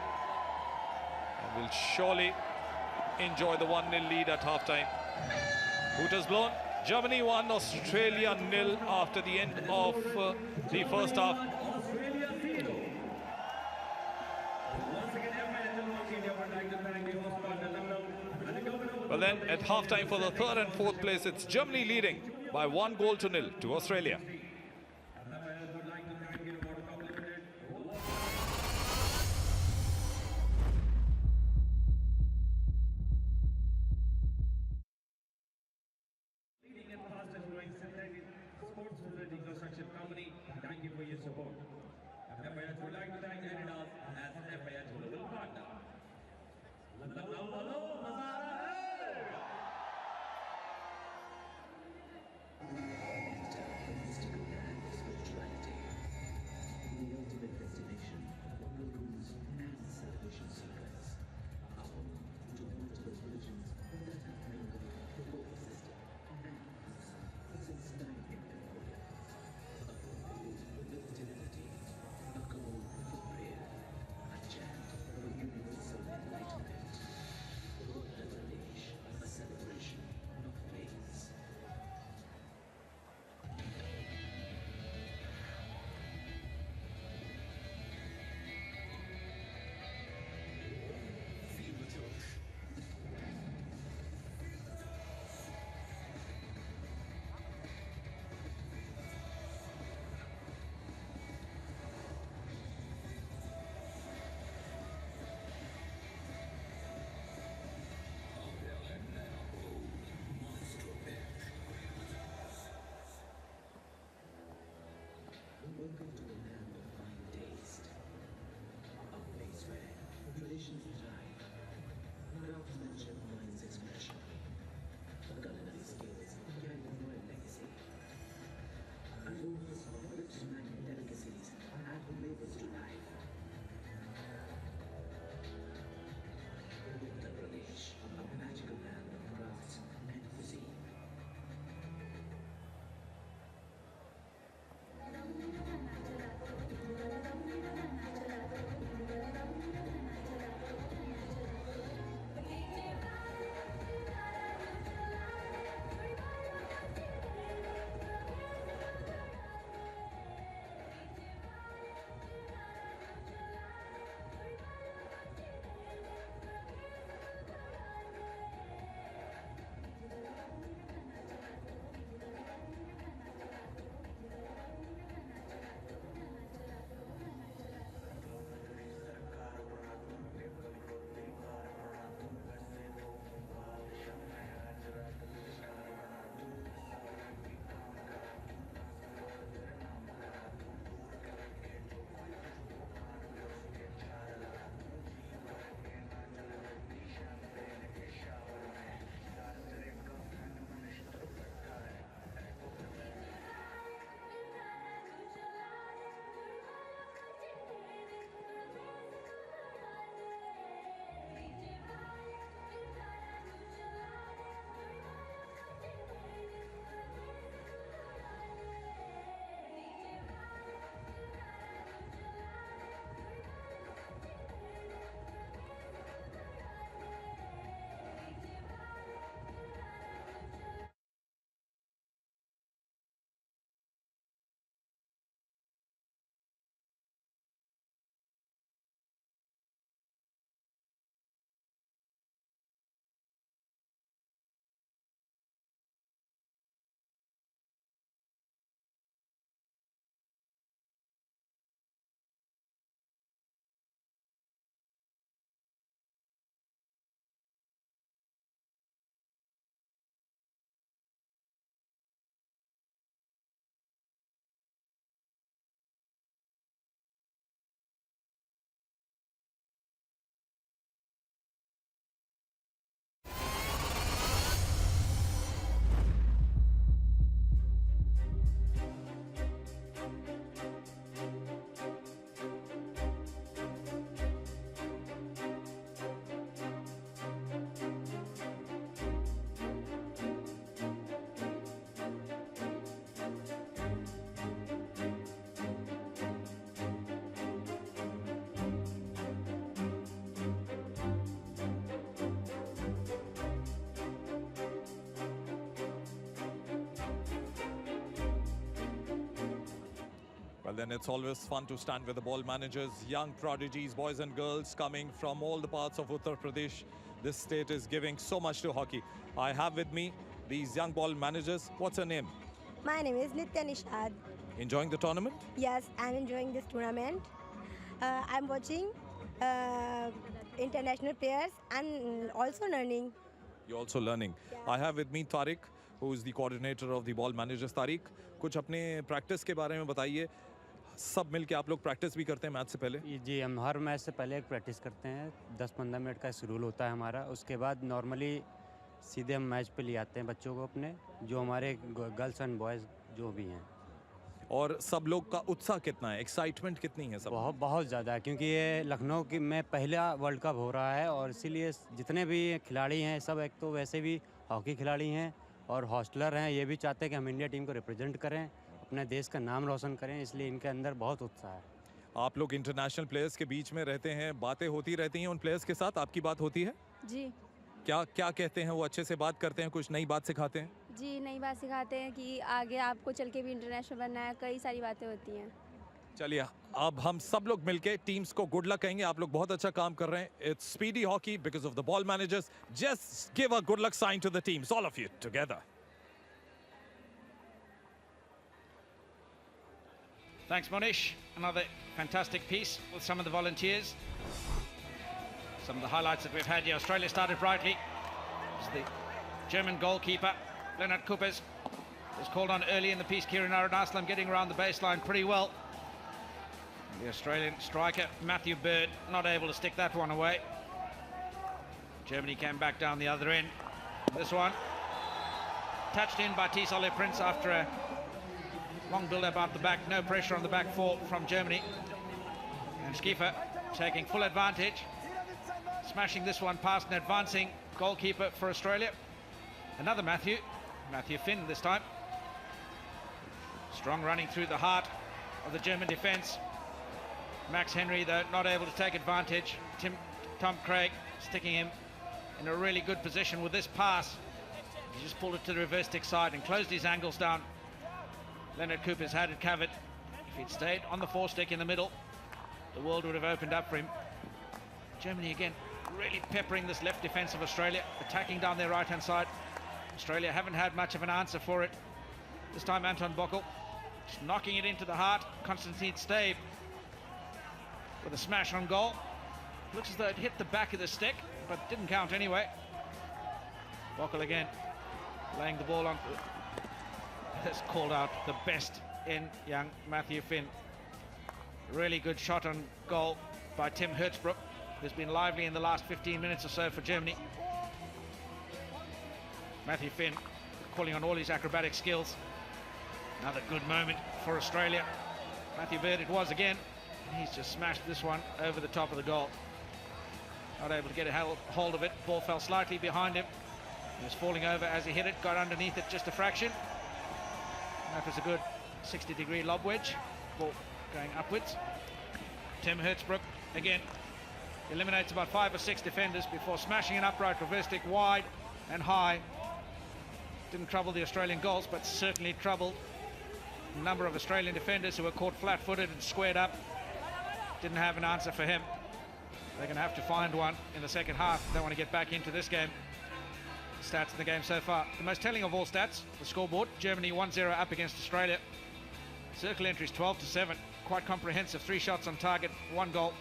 and will surely enjoy the 1-0 lead at half-time. Hooters blown. Germany 1, Australia 0 after the end of the first half. Well then, at half-time for the third and fourth place, it's Germany leading by 1-0 to Australia. Sportsvilla construction company, thank you for your support. FIH would like to thank Adidas as FIH global partner. Mystical land of spirituality, the ultimate destination of pilgrims and salvation seekers, home to multiple religions that have mingled the whole system and since time immemorial. A gold with divinity, a goal for prayer, a chant for universal enlightenment, a village, a celebration of faith. Feel the touch. Welcome to a land of fine taste, a place where traditions thrive, craftsmanship finds expression, culinary skills carry a royal legacy, aromas of rich and delicacies add flavors to life. Uttar Pradesh, a magical land of crafts and cuisine. Well, then it's always fun to stand with the ball managers, young prodigies, boys and girls coming from all the parts of Uttar Pradesh. This state is giving so much to hockey. I have with me these young ball managers. What's her name? My name is Nitya Nishad. Enjoying the tournament? Yes, I'm enjoying this tournament. I'm watching international players and also learning. You're also learning. Yeah. I have with me Tariq, who is the coordinator of the ball managers. Tariq, कुछ अपने practice के बारे में बताइए. सब मिलके आप लोग practice भी करते हैं मैच से पहले? जी, हम हर मैच से पहले एक प्रैक्टिस करते हैं. 10-15 मिनट का शेड्यूल होता है हमारा. उसके बाद नॉर्मली सीधे हम मैच पे ले आते हैं बच्चों को अपने, जो हमारे गर्ल्स एंड बॉयज़ जो भी हैं. और सब लोग का उत्साह कितना है, एक्साइटमेंट कितनी है सब? बहुत ज़्यादा है, क्योंकि ये लखनऊ की में पहला वर्ल्ड कप हो रहा है और इसीलिए जितने भी खिलाड़ी हैं सब एक तो वैसे भी हॉकी खिलाड़ी हैं और हॉस्टलर हैं. ये भी चाहते हैं कि हम इंडिया टीम को रिप्रेजेंट करें, अपने देश का नाम रोशन करें, इसलिए इनके अंदर बहुत उत्साह है. आप लोग इंटरनेशनल प्लेयर्स के बीच में रहते हैं, बातें होती रहती हैं उन प्लेयर्स के साथ, आपकी बात होती है? जी क्या क्या कहते हैं वो? अच्छे से बात करते हैं, कुछ नई बात सिखाते हैं? जी, नई बात सिखाते हैं कि आगे आपको चल के भी इंटरनेशनल बनना है, कई सारी बातें होती हैं. चलिए, अब हम सब लोग मिलके टीम्स को गुड लक कहेंगे. आप लोग बहुत अच्छा काम कर रहे हैं. It's speedy hockey because of the ball managers. Just give a good luck sign to the teams, all of you together. Thanks, Munish. Another fantastic piece with some of the volunteers. Some of the highlights that we've had here. Australia started brightly. It's the German goalkeeper, Leonard Coopers, was called on early in the piece. Kieran Aranaslam getting around the baseline pretty well. The Australian striker, Matthew Bird, not able to stick that one away. Germany came back down the other end. This one, touched in by Tisole Prince after a long build-up up the back, no pressure on the back four from Germany. And Schiefer taking full advantage, smashing this one past an advancing goalkeeper for Australia. Another Matthew Finn this time. Strong running through the heart of the German defence. Max Henry, though, not able to take advantage. Tom Craig sticking him in a really good position with this pass. He just pulled it to the reverse stick side and closed his angles down. Leonard Cooper's had it covered. If he'd stayed on the forestick in the middle, the world would have opened up for him. Germany again really peppering this left defence of Australia, attacking down their right-hand side. Australia haven't had much of an answer for it. This time Anton Bokel just knocking it into the heart. Konstantin Stave with a smash on goal. Looks as though it hit the back of the stick, but didn't count anyway. Bokel again laying the ball on. Has called out the best in young Matthew Finn. Really good shot on goal by Tim Hertzbruck, who's been lively in the last 15 minutes or so for Germany. Matthew Finn calling on all his acrobatic skills. Another good moment for Australia. Matthew Bird it was again. He's just smashed this one over the top of the goal. Not able to get a hold of it. Ball fell slightly behind him. He was falling over as he hit it, got underneath it just a fraction. That was a good 60-degree lob wedge. Ball going upwards. Tim Hertzbruck again eliminates about 5 or 6 defenders before smashing an upright reverse stick wide and high. Didn't trouble the Australian goals, but certainly troubled a number of Australian defenders who were caught flat-footed and squared up. Didn't have an answer for him. They're going to have to find one in the second half if they want to get back into this game. Stats in the game so far. The most telling of all stats, the scoreboard. Germany 1-0 up against Australia. Circle entries 12-7. Quite comprehensive. 3 shots on target, 1 goal.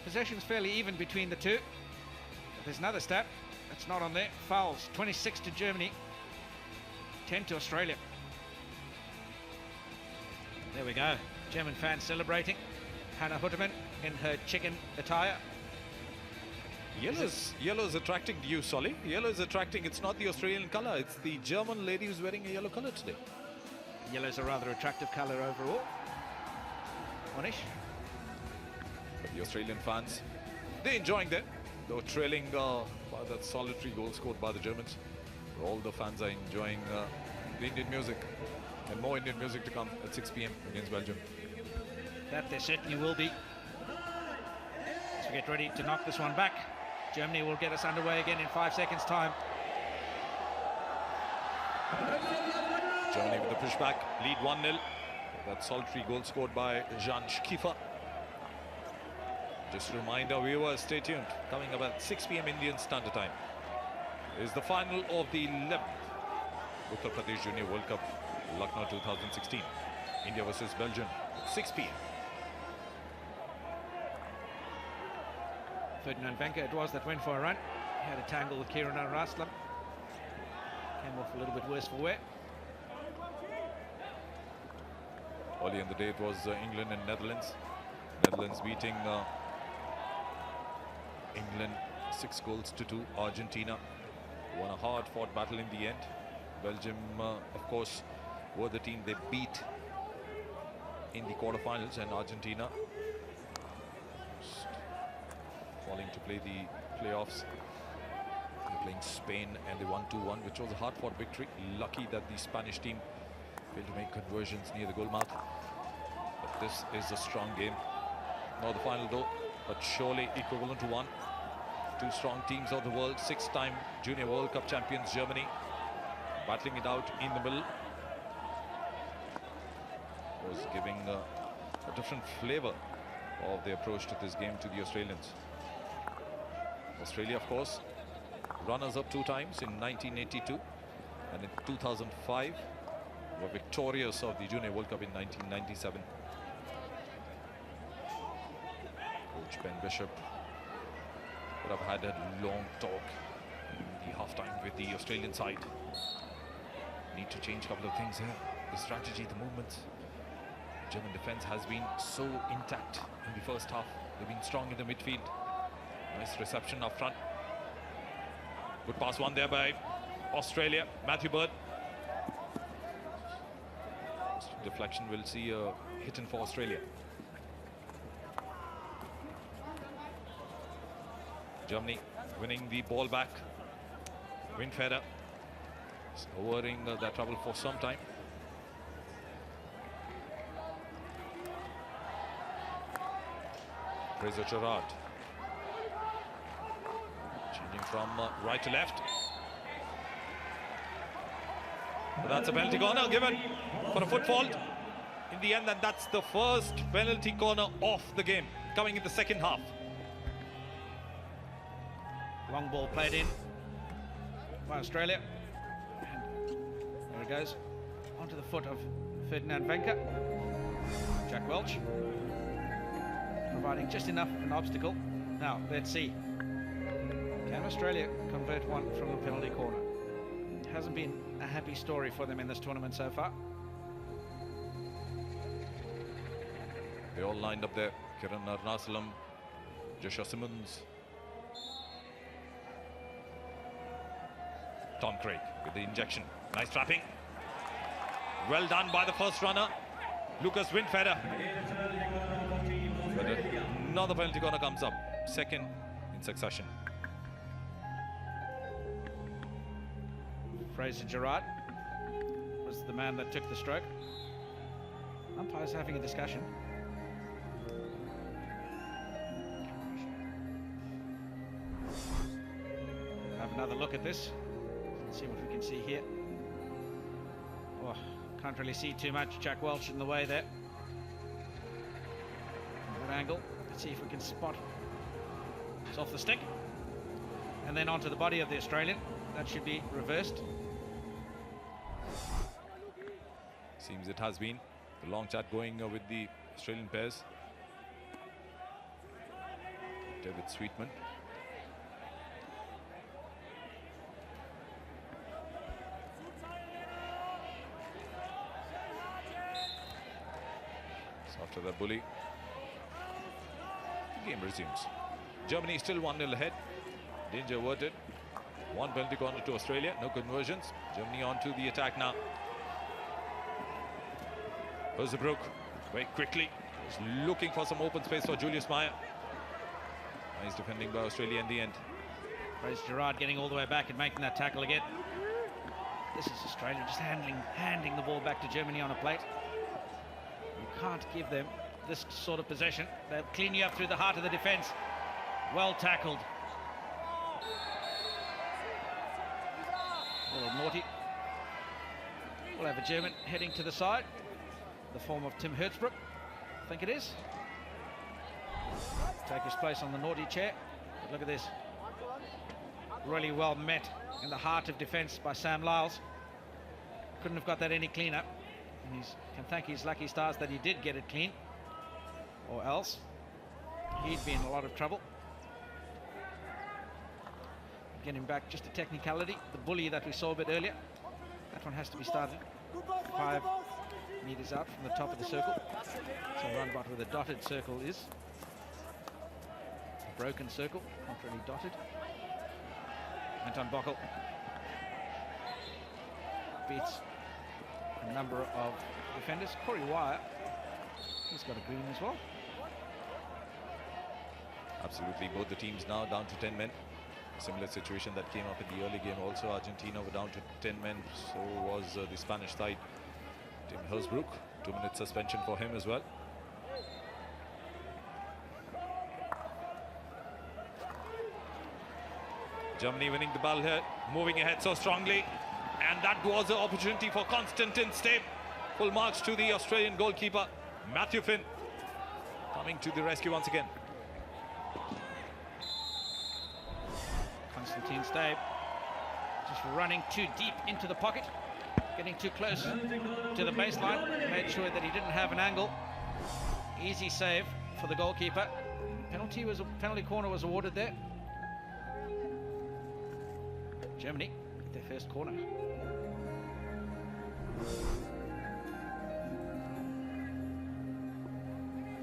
Possession's fairly even between the two. But there's another stat that's not on there. Fouls, 26 to Germany, 10 to Australia. There we go. German fans celebrating. Hannah Hutterman in her chicken attire. Yellow is attracting you, Solly. Yellow is attracting. It's not the Australian colour. It's the German lady who's wearing a yellow colour today. Yellow's a rather attractive colour overall. Munish. But the Australian fans, they're enjoying that. They were trailing by that solitary goal scored by the Germans. All the fans are enjoying the Indian music. And more Indian music to come at 6 p.m. against Belgium. That there certainly will be. As we get ready to knock this one back. Germany will get us underway again in 5 seconds' time. Germany with the pushback, lead 1-0. That solitary goal scored by Jan Schkiefer. Just a reminder, viewers, stay tuned. Coming up at 6 p.m. Indian Standard Time is the final of the 11th Uttar Pradesh Junior World Cup, Lucknow 2016. India versus Belgium, 6 p.m. Ferdinand Venka it was that went for a run. He had a tangle with Kiran Araslam. Came off a little bit worse for wear. Early in the day it was England and Netherlands. Netherlands beating England 6-2. Argentina won a hard-fought battle in the end. Belgium, of course, were the team they beat in the quarterfinals, and Argentina falling to play the playoffs. They're playing Spain and they won 2-1, which was a hard-fought victory. Lucky that the Spanish team failed to make conversions near the goal mouth. But this is a strong game. Not the final though, but surely equivalent to one. Two strong teams of the world, 6-time Junior World Cup champions Germany, battling it out in the middle. Was giving a different flavor of the approach to this game to the Australians. Australia, of course, runners-up 2 times in 1982 and in 2005 were victorious of the Junior World Cup in 1997. Coach Ben Bishop would have had a long talk in the half-time with the Australian side. Need to change a couple of things here. The strategy, the movements. German defense has been so intact in the first half. They've been strong in the midfield. Nice reception up front. Good pass won there by Australia. Matthew Bird. Deflection, will see a hit in for Australia. Germany winning the ball back. Windfeder avoiding that trouble for some time. Fraser Gerrard changing from right to left. But that's a penalty corner given for a foot fault in the end, and that's the first penalty corner of the game coming in the second half. Long ball played in by Australia. And there it goes onto the foot of Ferdinand Venka. Jack Welch providing just enough of an obstacle. Now, let's see. Can Australia convert one from the penalty corner? It hasn't been a happy story for them in this tournament so far. They all lined up there. Kiran Arnasalam, Joshua Simmons. Tom Craig with the injection. Nice trapping. Well done by the first runner, Lucas Windfeder. But another penalty corner comes up, second in succession. Fraser Gerrard was the man that took the stroke. Umpires having a discussion. Have another look at this. Let's see what we can see here. Oh, can't really see too much. Jack Welch in the way there. Good angle. Let's see if we can spot. It's off the stick. And then onto the body of the Australian. That should be reversed. Seems it has been. The long chat going with the Australian pairs. David Sweetman. So after that bully, the game resumes. Germany still 1-0 ahead. Danger averted. One penalty corner to Australia. No conversions. Germany on to the attack now. Herzebruck very quickly is looking for some open space for Julius Meyer. Nice defending by Australia in the end. Fraser Gerrard getting all the way back and making that tackle again. This is Australia just handing the ball back to Germany on a plate. You can't give them this sort of possession. They'll clean you up through the heart of the defence. Well tackled. A little naughty. We'll have a German heading to the side. the form of Tim Hertzbrook, I think it is. Take his place on the naughty chair. But look at this. Really well met in the heart of defence by Sam Lyles. Couldn't have got that any cleaner. And he can thank his lucky stars that he did get it clean. Or else he'd be in a lot of trouble. Getting back, just a technicality. The bully that we saw a bit earlier, that one has to be started 5 metres out from the top of the circle. So around about where the dotted circle is. A broken circle, not really dotted. Anton Bockel beats a number of defenders. Corey Wire, he's got a green as well. Absolutely, both the teams now down to 10 men. A similar situation that came up in the early game also. Argentina were down to 10 men, so was the Spanish side. Tim Hersbruck, 2-minute suspension for him as well. Germany winning the ball here, moving ahead so strongly. And that was the opportunity for Konstantin Steb. Full marks to the Australian goalkeeper, Matthew Finn, coming to the rescue once again. Konstantin Steb just running too deep into the pocket, getting too close to the baseline, made sure that he didn't have an angle. Easy save for the goalkeeper. Penalty corner was awarded there. Germany get their first corner.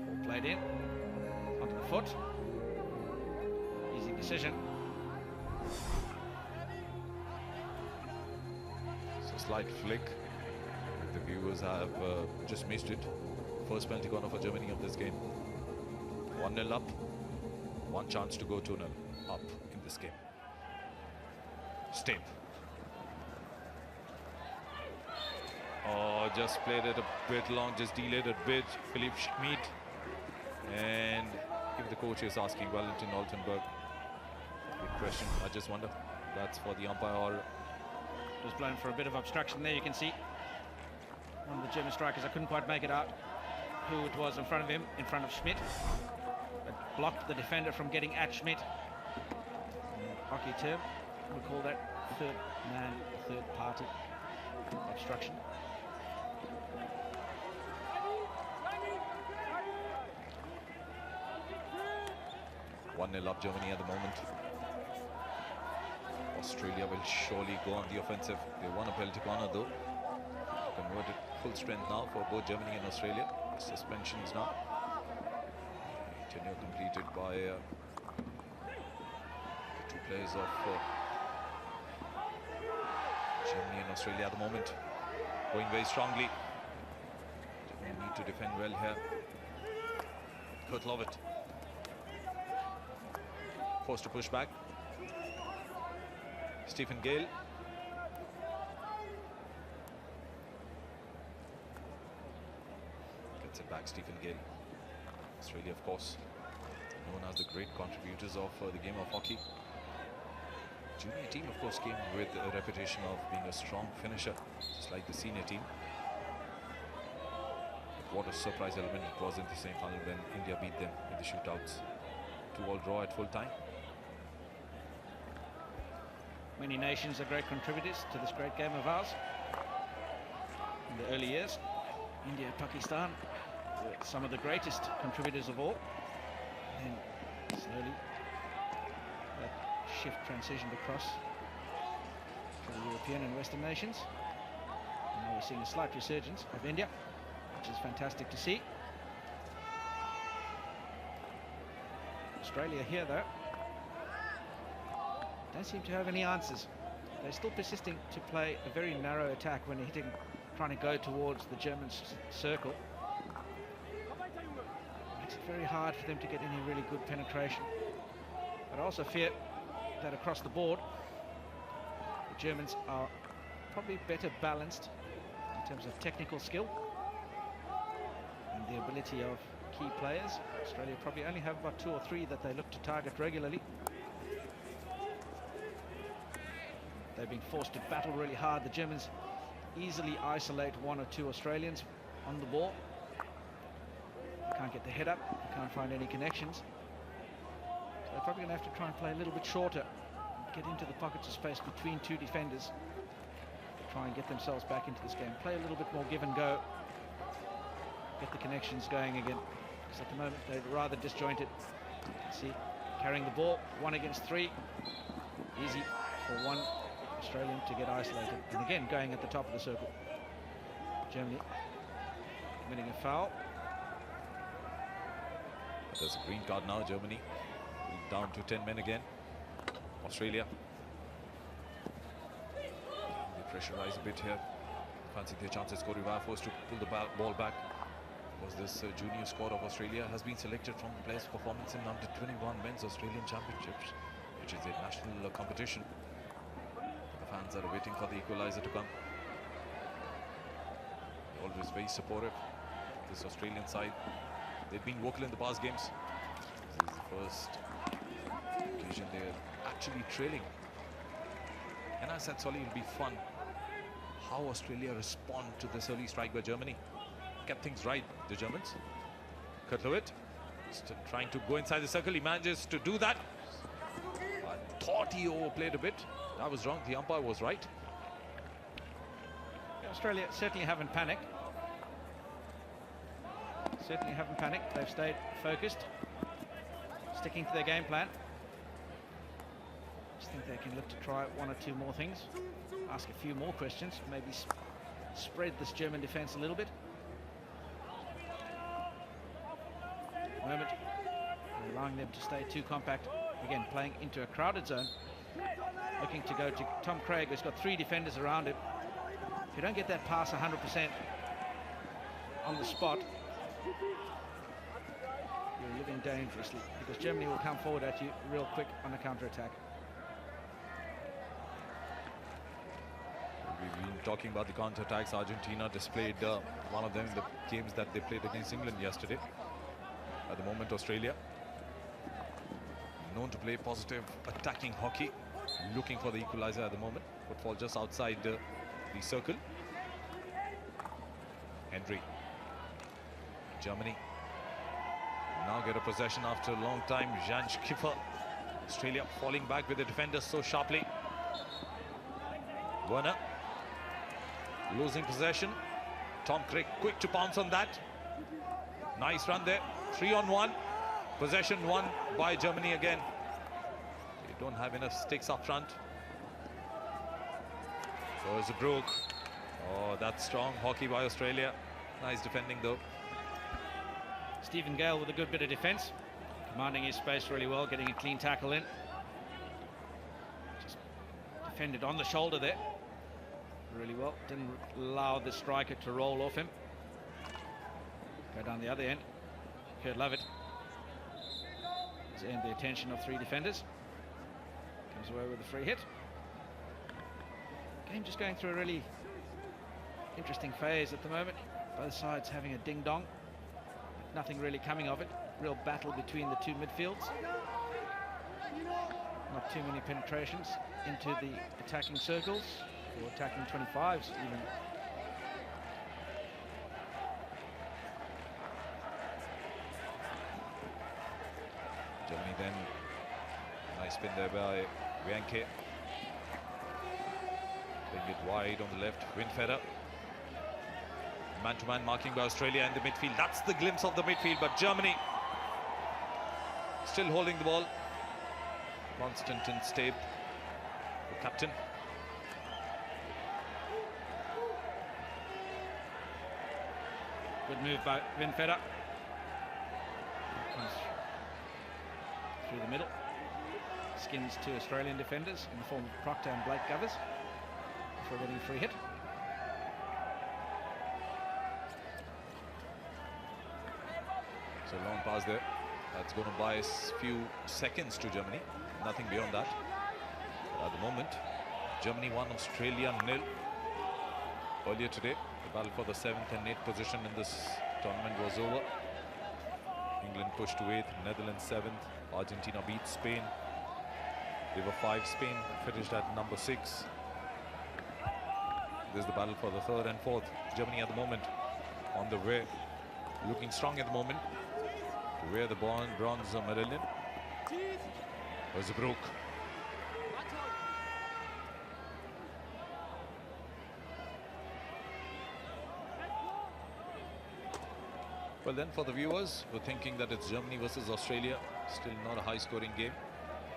Ball played in onto the foot. Easy decision. So slight flick. The viewers have just missed it. First penalty corner for Germany of this game. 1-0 up. One chance to go 2-0 up in this game. Step. Oh, just played it a bit long, just delayed a bit. Philipp Schmid. And if the coach is asking Valentin Altenberg, good question. I just wonder, that's for the umpire or... Was blown for a bit of obstruction there. You can see one of the German strikers, I couldn't quite make it out who it was in front of him, in front of Schmidt. But blocked the defender from getting at Schmidt. Hockey term, we call that third man, third party obstruction. One-nil up Germany at the moment. Australia will surely go on the offensive. They won a penalty corner though. Converted full strength now for both Germany and Australia. Suspensions now. Tenure completed by the two players of Germany and Australia at the moment. Going very strongly. Germany need to defend well here. Kurt Lovett forced to push back. Stephen Gale. Gets it back, Stephen Gale. Australia, of course, known as the great contributors of the game of hockey. Junior team, of course, came with a reputation of being a strong finisher, just like the senior team. But what a surprise element it was in the semi-final when India beat them in the shootouts. 2-2 draw at full time. Many nations are great contributors to this great game of ours. In the early years, India and Pakistan were some of the greatest contributors of all. And slowly, that shift transitioned across to the European and Western nations. And now we're seeing a slight resurgence of India, which is fantastic to see. Australia here, though, don't seem to have any answers. They're still persisting to play a very narrow attack when hitting, trying to go towards the German circle. Makes it very hard for them to get any really good penetration. But I also fear that across the board, the Germans are probably better balanced in terms of technical skill and the ability of key players. Australia probably only have about 2 or 3 that they look to target regularly. They're being forced to battle really hard. The Germans easily isolate 1 or 2 Australians on the ball. Can't get the head up, can't find any connections. So they're probably going to have to try and play a little bit shorter, get into the pockets of space between two defenders to try and get themselves back into this game. Play a little bit more give and go, get the connections going again, because at the moment they're rather disjointed. See, carrying the ball, 1 against 3. Easy for one Australian to get isolated. And again, going at the top of the circle. Germany committing a foul. There's a green card now, Germany. Down to 10 men again. Australia. They pressurize a bit here. Fancy their chances. Koriva forced to pull the ball back. Was this junior squad of Australia has been selected from the players' performance in under 21 men's Australian Championships, which is a national competition. The fans are waiting for the equalizer to come. Always very supportive. This Australian side, they've been vocal in the past games. This is the first occasion they're actually trailing. And I said, Solly, it'll be fun how Australia respond to this early strike by Germany. Kept things right, the Germans. Kurtlovic still trying to go inside the circle. He manages to do that. I thought he overplayed a bit. That was wrong. The umpire was right. Australia certainly haven't panicked. Certainly haven't panicked. They've stayed focused, sticking to their game plan. Just think they can look to try 1 or 2 more things. Ask a few more questions. Maybe spread this German defense a little bit. Moment, allowing them to stay too compact. Again, playing into a crowded zone, looking to go to Tom Craig, who's got 3 defenders around him. If you don't get that pass 100% on the spot, you're living dangerously, because Germany will come forward at you real quick on a counter-attack. We've been talking about the counter-attacks. Argentina displayed one of them in the games that they played against England yesterday. At the moment, Australia, known to play positive attacking hockey, looking for the equalizer at the moment. Football just outside the circle. Henry. Germany now get a possession after a long time. Jan Schiffer. Australia falling back with the defenders so sharply. Werner losing possession. Tom Craig quick to pounce on that. Nice run there. 3-on-1. Possession won by Germany again. They don't have enough sticks up front. So is Brook. Oh, that's strong hockey by Australia. Nice defending though. Stephen Gale with a good bit of defence, commanding his space really well, getting a clean tackle in. Just defended on the shoulder there really well. Didn't allow the striker to roll off him. Go down the other end. Kurt Lovett has earned the attention of 3 defenders. Comes away with a free hit. Game just going through a really interesting phase at the moment. Both sides having a ding-dong. Nothing really coming of it. Real battle between the 2 midfields. Not too many penetrations into the attacking circles, or attacking 25s even. Germany then, nice spin there by Wienke. Playing it wide on the left, Winfeder. Man-to-man marking by Australia in the midfield. That's the glimpse of the midfield, but Germany still holding the ball. Konstantin Stabe, the captain. Good move by Winfeder. Comes through the middle. Skins 2 Australian defenders in the form of Proctor and Blake Govers before getting a free hit. So long pass there. That's going to buy a few seconds to Germany. Nothing beyond that. But at the moment, Germany 1, Australia 0. Earlier today, the battle for the 7th and 8th position in this tournament was over. England pushed to 8th, Netherlands 7th. Argentina beat Spain. They were 5. Spain finished at number 6. This is the battle for the 3rd and 4th. Germany at the moment on the way, looking strong at the moment to wear the bronze medal in. Herzbruch. Well then, for the viewers who are thinking that it's Germany versus Australia, still not a high-scoring game.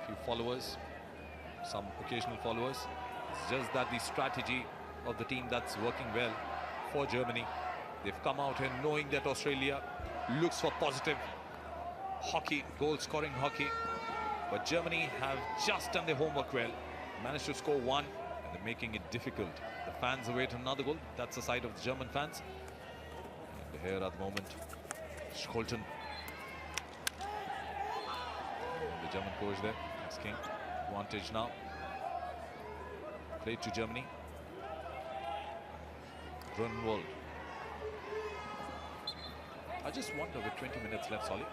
A few followers, some occasional followers. It's just that the strategy of the team that's working well for Germany. They've come out here knowing that Australia looks for positive hockey, goal-scoring hockey. But Germany have just done their homework well, managed to score one, and they're making it difficult. The fans await another goal. That's the side of the German fans. And here at the moment, Scholten. The German coach there, asking advantage now. Played to Germany. Grunwald. I just wonder, with 20 minutes left, Solly,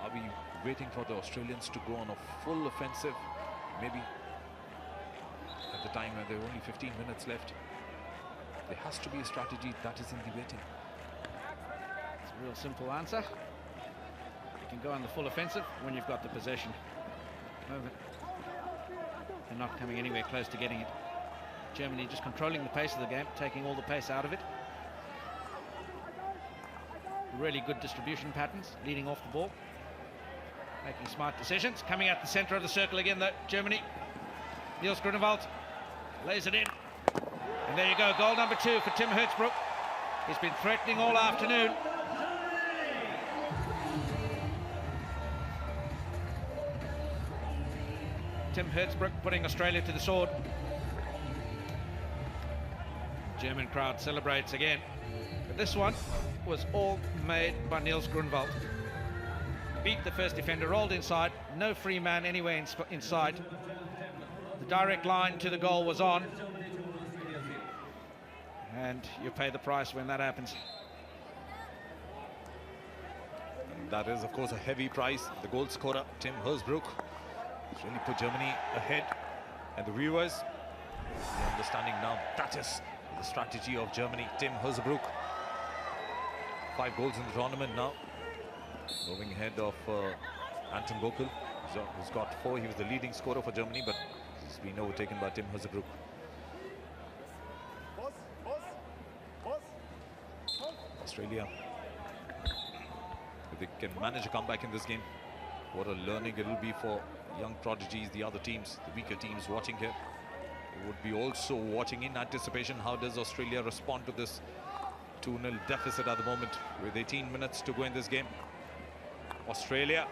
are we waiting for the Australians to go on a full offensive? Maybe at the time when there are only 15 minutes left. There has to be a strategy that is in the waiting. It's a real simple answer. You can go on the full offensive when you've got the possession. They're not coming anywhere close to getting it. Germany just controlling the pace of the game, taking all the pace out of it. Really good distribution patterns, leading off the ball, making smart decisions. Coming out the centre of the circle again, though, Germany. Niels Grunewald lays it in. And there you go, goal number 2 for Tim Herzbruch. He's been threatening all afternoon. Tim Herzbruch putting Australia to the sword. German crowd celebrates again. But this one was all made by Niels Grunewald. Beat the first defender, rolled inside, no free man anywhere inside. The direct line to the goal was on. And you pay the price when that happens. And that is, of course, a heavy price. The goal scorer, Tim Herzbruch, has really put Germany ahead. And the viewers, the understanding now, that is the strategy of Germany. Tim Herzbruch, 5 goals in the tournament now. Moving ahead of Anton Bokel, who's got 4. He was the leading scorer for Germany, but he's been overtaken by Tim Herzbruch. Australia, if they can manage a comeback in this game, what a learning it will be for young prodigies, the other teams, the weaker teams watching here. They would be also watching in anticipation, how does Australia respond to this 2-0 deficit at the moment with 18 minutes to go in this game. Australia,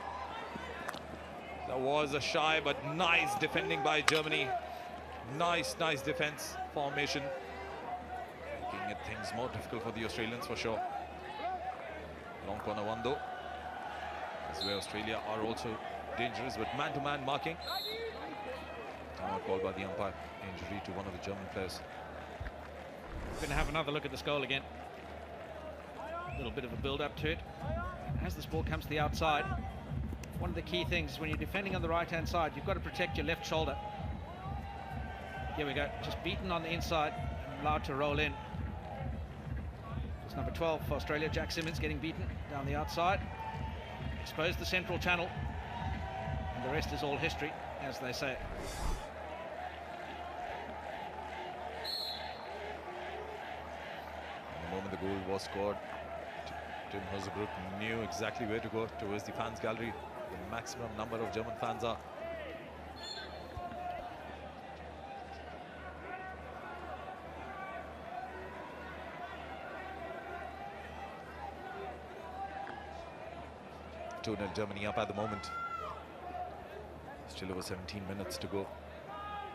that was a shy but nice defending by Germany. Nice defense formation, making it things more difficult for the Australians for sure. Long corner one though. This is where Australia are also dangerous, but man-to-man marking. Called by the umpire, injury to one of the German players. We're going to have another look at this goal again. A little bit of a build-up to it. As this ball comes to the outside, one of the key things is when you're defending on the right-hand side, you've got to protect your left shoulder. Here we go, just beaten on the inside, allowed to roll in. It's number 12 for Australia, Jack Simmons, getting beaten down the outside. Exposed the central channel, and the rest is all history, as they say. The moment the goal was scored, Tim Herzbruch knew exactly where to go, towards the fans gallery. The maximum number of German fans are. Germany up at the moment. Still over 17 minutes to go.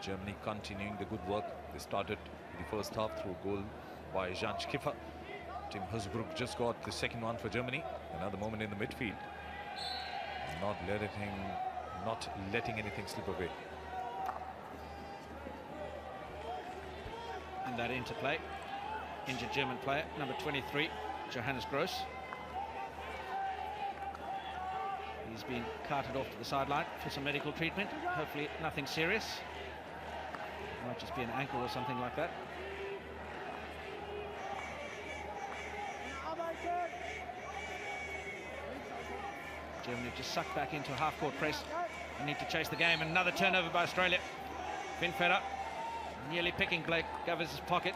Germany continuing the good work. They started the first half through a goal by Jan Schiffer. Tim Herzbruch just got the second one for Germany. Another moment in the midfield. Not letting anything slip away. And that interplay. Injured German player, number 23, Johannes Gross. He's been carted off to the sideline for some medical treatment. Hopefully nothing serious. Might just be an ankle or something like that. Germany just sucked back into a half-court press and need to chase the game. Another turnover by Australia. Vinfeder nearly picking Blake Govers' pocket.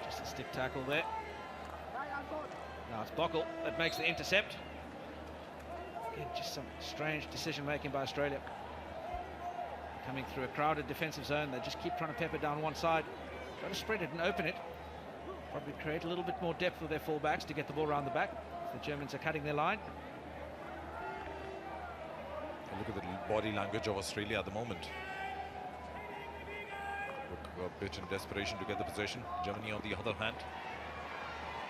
Just a stick tackle there. Now it's Bockel that makes the intercept. Again, just some strange decision-making by Australia. Coming through a crowded defensive zone, they just keep trying to pepper down one side. Try to spread it and open it. Probably create a little bit more depth with their fullbacks to get the ball around the back. The Germans are cutting their line. Look at the body language of Australia at the moment. Look a bit in desperation to get the possession. Germany on the other hand.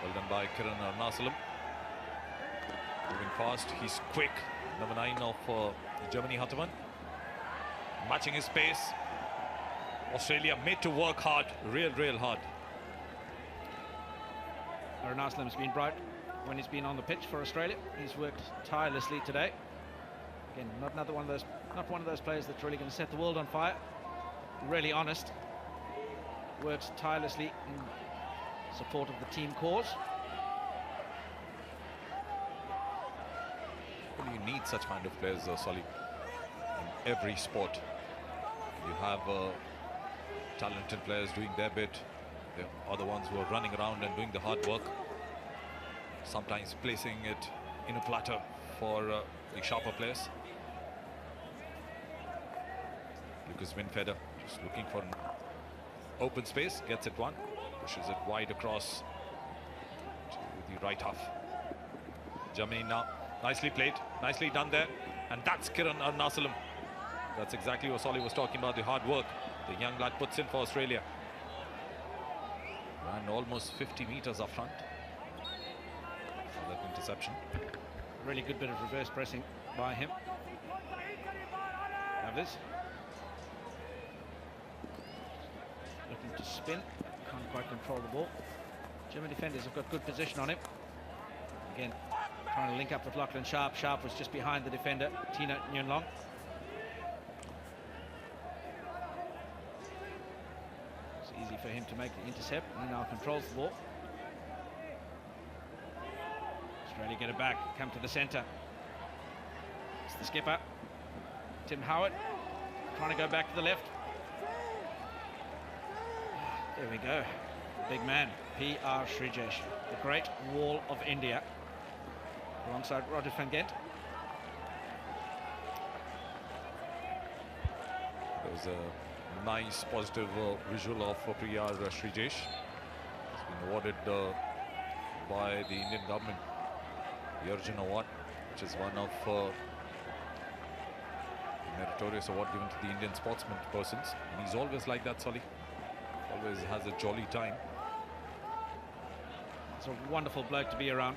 Well done by Kiran Arnasalam. Moving fast, he's quick. Number 9 of Germany, Hartmann. Matching his pace. Australia made to work hard, real hard. Arnasalam's been bright when he's been on the pitch for Australia. He's worked tirelessly today. Again, not one of those players that's really going to set the world on fire. Really honest. Works tirelessly in support of the team cause. Well, you need such kind of players, Solly, in every sport. You have talented players doing their bit. They are the ones who are running around and doing the hard work. Sometimes placing it in a platter for the sharper players. Lucas Vinfeder just looking for an open space, gets it one, pushes it wide across to the right half. Germany now, nicely played, nicely done there, and that's Kiran Arnasalam. That's exactly what Solly was talking about, the hard work the young lad puts in for Australia. Ran almost 50 meters up front for that interception. Really good bit of reverse pressing by him. Others looking to spin, can't quite control the ball. German defenders have got good position on him. Again, trying to link up with Lachlan Sharp. Sharp was just behind the defender, Tina Nguyen-Long. It's easy for him to make the intercept. He now controls the ball. Australia get it back, come to the centre. It's the skipper, Tim Howard, trying to go back to the left. There we go. Big man, P.R. Srijesh, the great wall of India, alongside Roger van Gent. There was a nice positive visual of P.R. Srijesh. He's been awarded by the Indian government the Arjun Award, which is one of the meritorious award given to the Indian sportsman persons. And he's always like that, Solly. Always has a jolly time. It's a wonderful bloke to be around,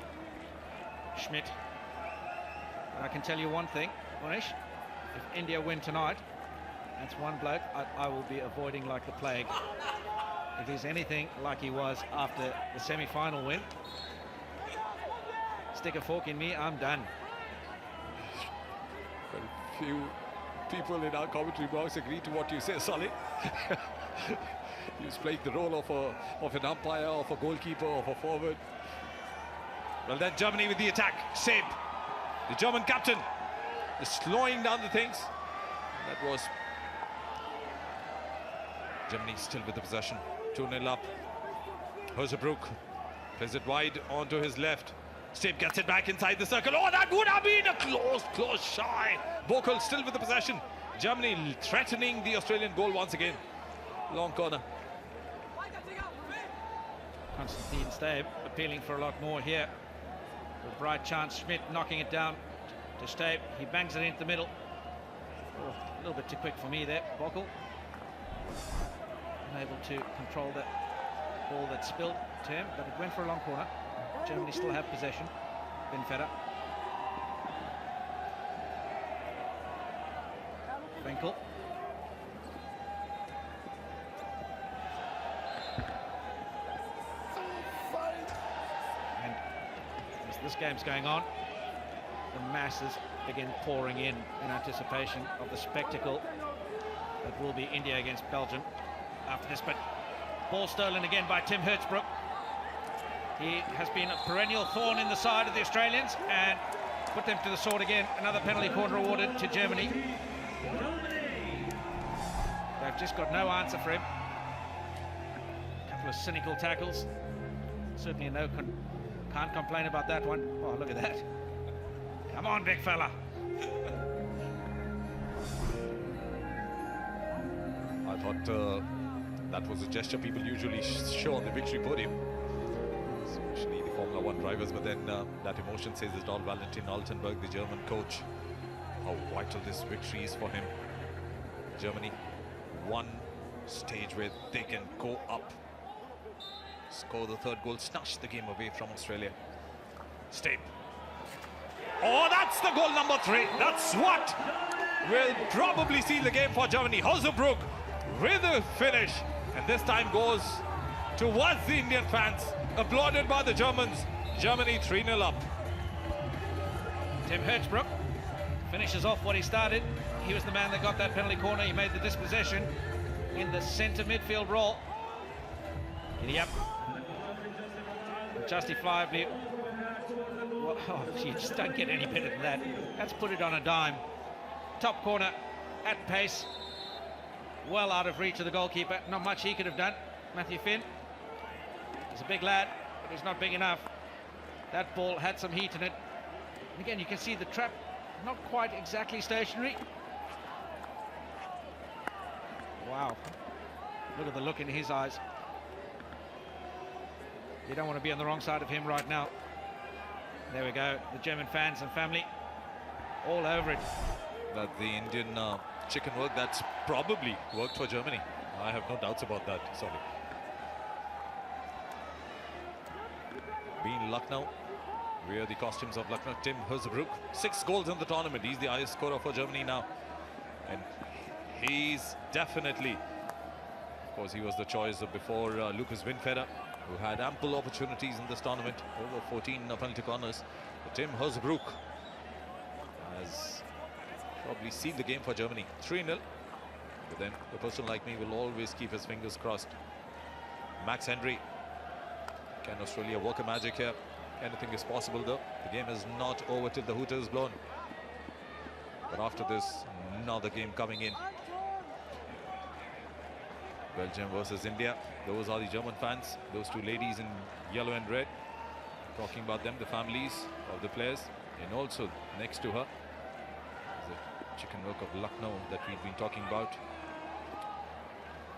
Schmidt. And I can tell you one thing, Munish, if India win tonight, that's one bloke I will be avoiding like the plague. If he's anything like he was after the semi-final win, stick a fork in me, I'm done. Well, few people in our commentary box agree to what you say, Solly. He's playing the role of an umpire, of a goalkeeper, of a forward. Well, then Germany with the attack. Seb, the German captain, is slowing down the things. That was Germany still with the possession. 2-0 up. Hosebrook plays it wide onto his left. Seb gets it back inside the circle. Oh, that would have been a close shy. Bockel still with the possession. Germany threatening the Australian goal once again. Long corner. Constantine Stabe appealing for a lot more here. A bright chance, Schmidt knocking it down to Stabe. He bangs it into the middle. Oh, a little bit too quick for me there, Bockel. Unable to control that ball that spilled to him, but it went for a long corner. Germany still have possession. Vinfeder. Winkel. And as this game's going on, the masses begin pouring in anticipation of the spectacle that will be India against Belgium after this. But ball stolen again by Tim Hertzbrook. He has been a perennial thorn in the side of the Australians, and put them to the sword again. Another penalty corner awarded to Germany. They've just got no answer for him. A couple of cynical tackles. Certainly can't complain about that one. Oh, look at that. Come on, big fella. I thought that was a gesture people usually show on the victory podium, especially the Formula One drivers, but then that emotion says it's all Valentin Altenberg, the German coach, how vital this victory is for him. Germany, one stage where they can go up, score the third goal, snatch the game away from Australia. Stay. Oh, that's the goal number 3. That's what will probably seal the game for Germany. Hausebrook with a finish, and this time goes towards the Indian fans, applauded by the Germans. Germany 3-0 up. Tim Hertzbrook finishes off what he started. He was the man that got that penalty corner. He made the dispossession in the centre midfield role. Giddy up. Justifiably. Oh, you just don't get any better than that. That's put it on a dime. Top corner at pace. Well out of reach of the goalkeeper. Not much he could have done. Matthew Finn. He's a big lad, but he's not big enough. That ball had some heat in it. And again, you can see the trap not quite exactly stationary. Wow. Look at the look in his eyes. You don't want to be on the wrong side of him right now. There we go. The German fans and family all over it. That the Indian chicken work, that's probably worked for Germany. I have no doubts about that. Sorry. Being Lucknow, wear the costumes of Lucknow. Tim Herzebrook, 6 goals in the tournament. He's the highest scorer for Germany now. And he's definitely, of course, he was the choice of before Lucas Winfeder, who had ample opportunities in this tournament, over 14 penalty corners. But Tim Herzebrook has probably sealed the game for Germany. 3-0. But then a person like me will always keep his fingers crossed. Max Henry. Can Australia work a magic here? Anything is possible though. The game is not over till the hooter is blown. But after this, another game coming in. Belgium versus India. Those are the German fans. Those two ladies in yellow and red. Talking about them, the families of the players. And also next to her is the chicken work of Lucknow that we've been talking about.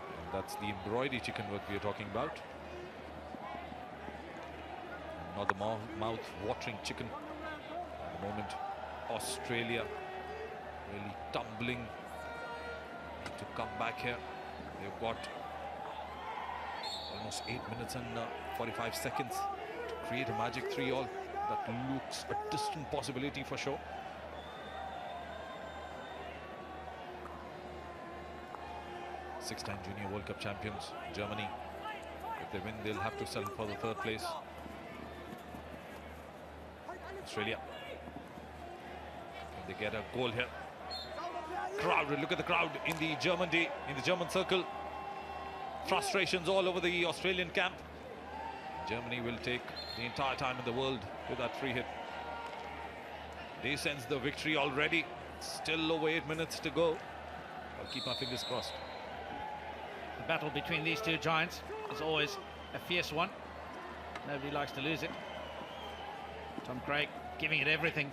And that's the embroidery chicken work we are talking about. Not the mouth-watering chicken. At the moment, Australia really tumbling. Need to come back here. They've got almost 8 minutes and 45 seconds to create a magic 3-all. That looks a distant possibility for sure. Six-time Junior World Cup champions, Germany. If they win, they'll have to settle for the 3rd place. Australia. Can they get a goal here? Crowd, look at the crowd in the German circle. Frustrations all over the Australian camp. Germany will take the entire time in the world with that free hit. They sense the victory already. Still over 8 minutes to go. I'll keep my fingers crossed. The battle between these two giants is always a fierce one. Nobody likes to lose it. Tom Craig giving it everything.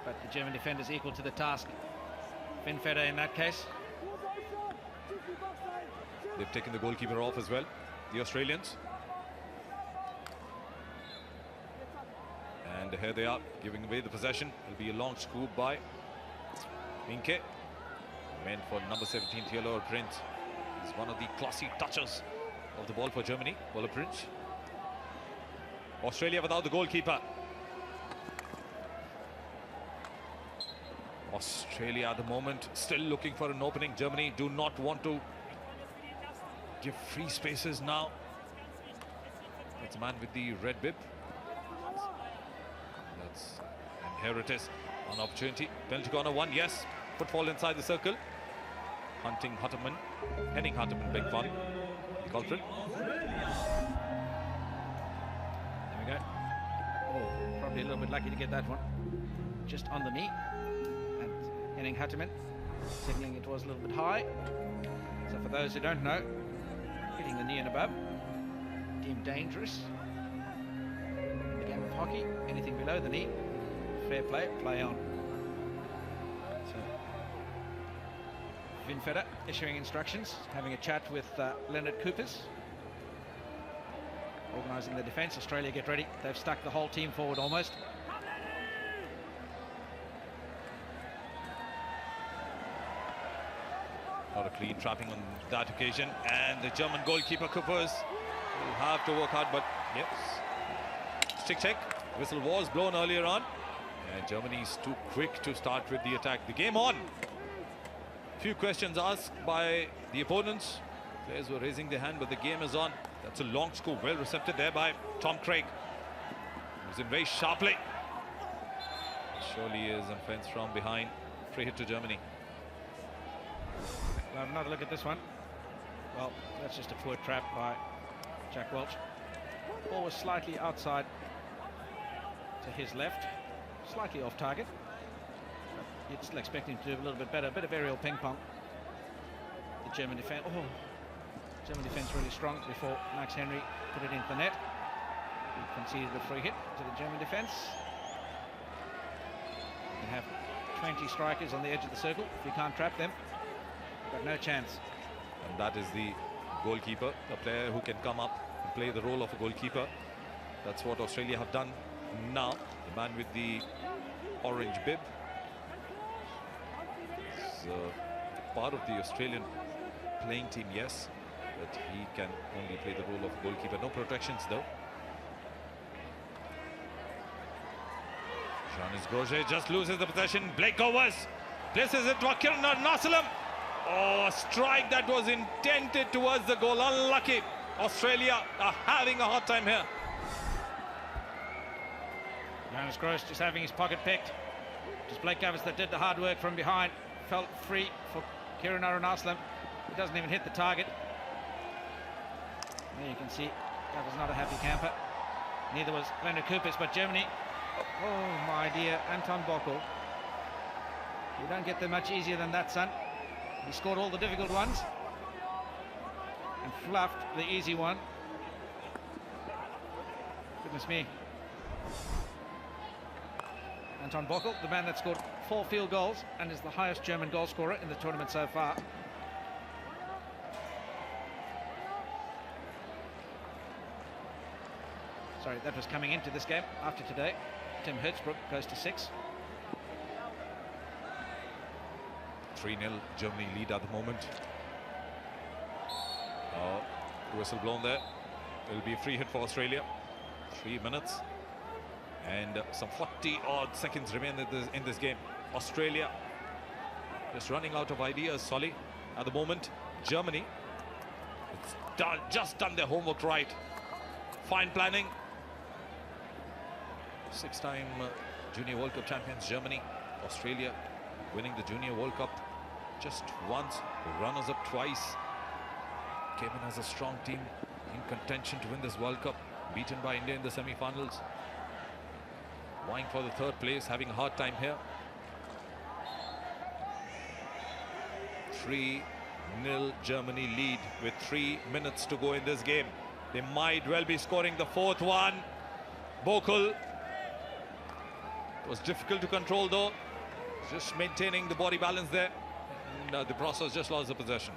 But the German defenders equal to the task. Winfeder in that case. They've taken the goalkeeper off as well, the Australians. And here they are, giving away the possession. It'll be a long scoop by Minke. Meant for number 17, Theodor Prince. He's one of the classy touchers of the ball for Germany, Ola Prince. Australia without the goalkeeper. Australia at the moment still looking for an opening. Germany do not want to give free spaces now. That's a man with the red bib. And here it is, an opportunity. Penalty corner 1, yes. Footfall inside the circle. Henning Hartemann, beg pardon, the culprit. There we go. Oh, Probably a little bit lucky to get that one. Just on the knee. And Henning Hatteman signaling it was a little bit high. So for those who don't know, hitting the knee and above, deemed dangerous. In the game of hockey, anything below the knee, fair play, play on. So, Vinfeder issuing instructions, having a chat with Leonard Coopers. Organising the defence. Australia get ready. They've stuck the whole team forward almost. Not a clean trapping on that occasion, and the German goalkeeper Coopers will have to work hard, but yes. Stick check. Whistle was blown earlier on, and Germany is too quick to start with the attack. The game on. Few questions asked by the opponents. Players were raising their hand, but the game is on. That's a long score, well recepted there by Tom Craig. Moves in very sharply. Surely is on fence from behind. Free hit to Germany. We'll have another look at this one. Well, that's just a poor trap by Jack Welch. Ball was slightly outside to his left, slightly off target. You'd still expect him to do a little bit better. A bit of aerial ping pong. The German defence. Oh, German defence really strong before Max Henry put it into the net. He conceded a free hit to the German defence. You can have 20 strikers on the edge of the circle. If you can't trap them, you've got no chance. And that is the goalkeeper, a player who can come up and play the role of a goalkeeper. That's what Australia have done now. The man with the orange bib is part of the Australian playing team, yes, but he can only play the role of a goalkeeper. No protections though. Janis Gauger just loses the possession. Blake Covers places it to Kiran Nasalam. Oh, a strike that was intended towards the goal. Unlucky. Australia are having a hard time here. Jonas Gross just having his pocket picked. Just Blake Covers that did the hard work from behind. Felt free for Kiran Nasalam. He doesn't even hit the target. There you can see that was not a happy camper. Neither was Leonard Coopers, but Germany. Oh my dear, Anton Bockel. You don't get them much easier than that, son. He scored all the difficult ones and fluffed the easy one. Goodness me. Anton Bockel, the man that scored 4 field goals and is the highest German goal scorer in the tournament so far. Sorry, that was coming into this game after today. Tim Hertzbruck goes to 6. 3-0 Germany lead at the moment. Oh, whistle blown there. It will be a free hit for Australia. 3 minutes and some 40-odd seconds remain in this game. Australia just running out of ideas, Solly, at the moment. Germany, it's just done their homework right. Fine planning. 6-time Junior World Cup champions Germany. Australia winning the Junior World Cup just once, runners-up twice. Came in as a strong team in contention to win this World Cup, beaten by India in the semi-finals. Vying for the 3rd place, having a hard time here. 3-0 Germany lead with 3 minutes to go in this game. They might well be scoring the 4th one. Bockel. It was difficult to control though. Just maintaining the body balance there. And the process just lost the possession.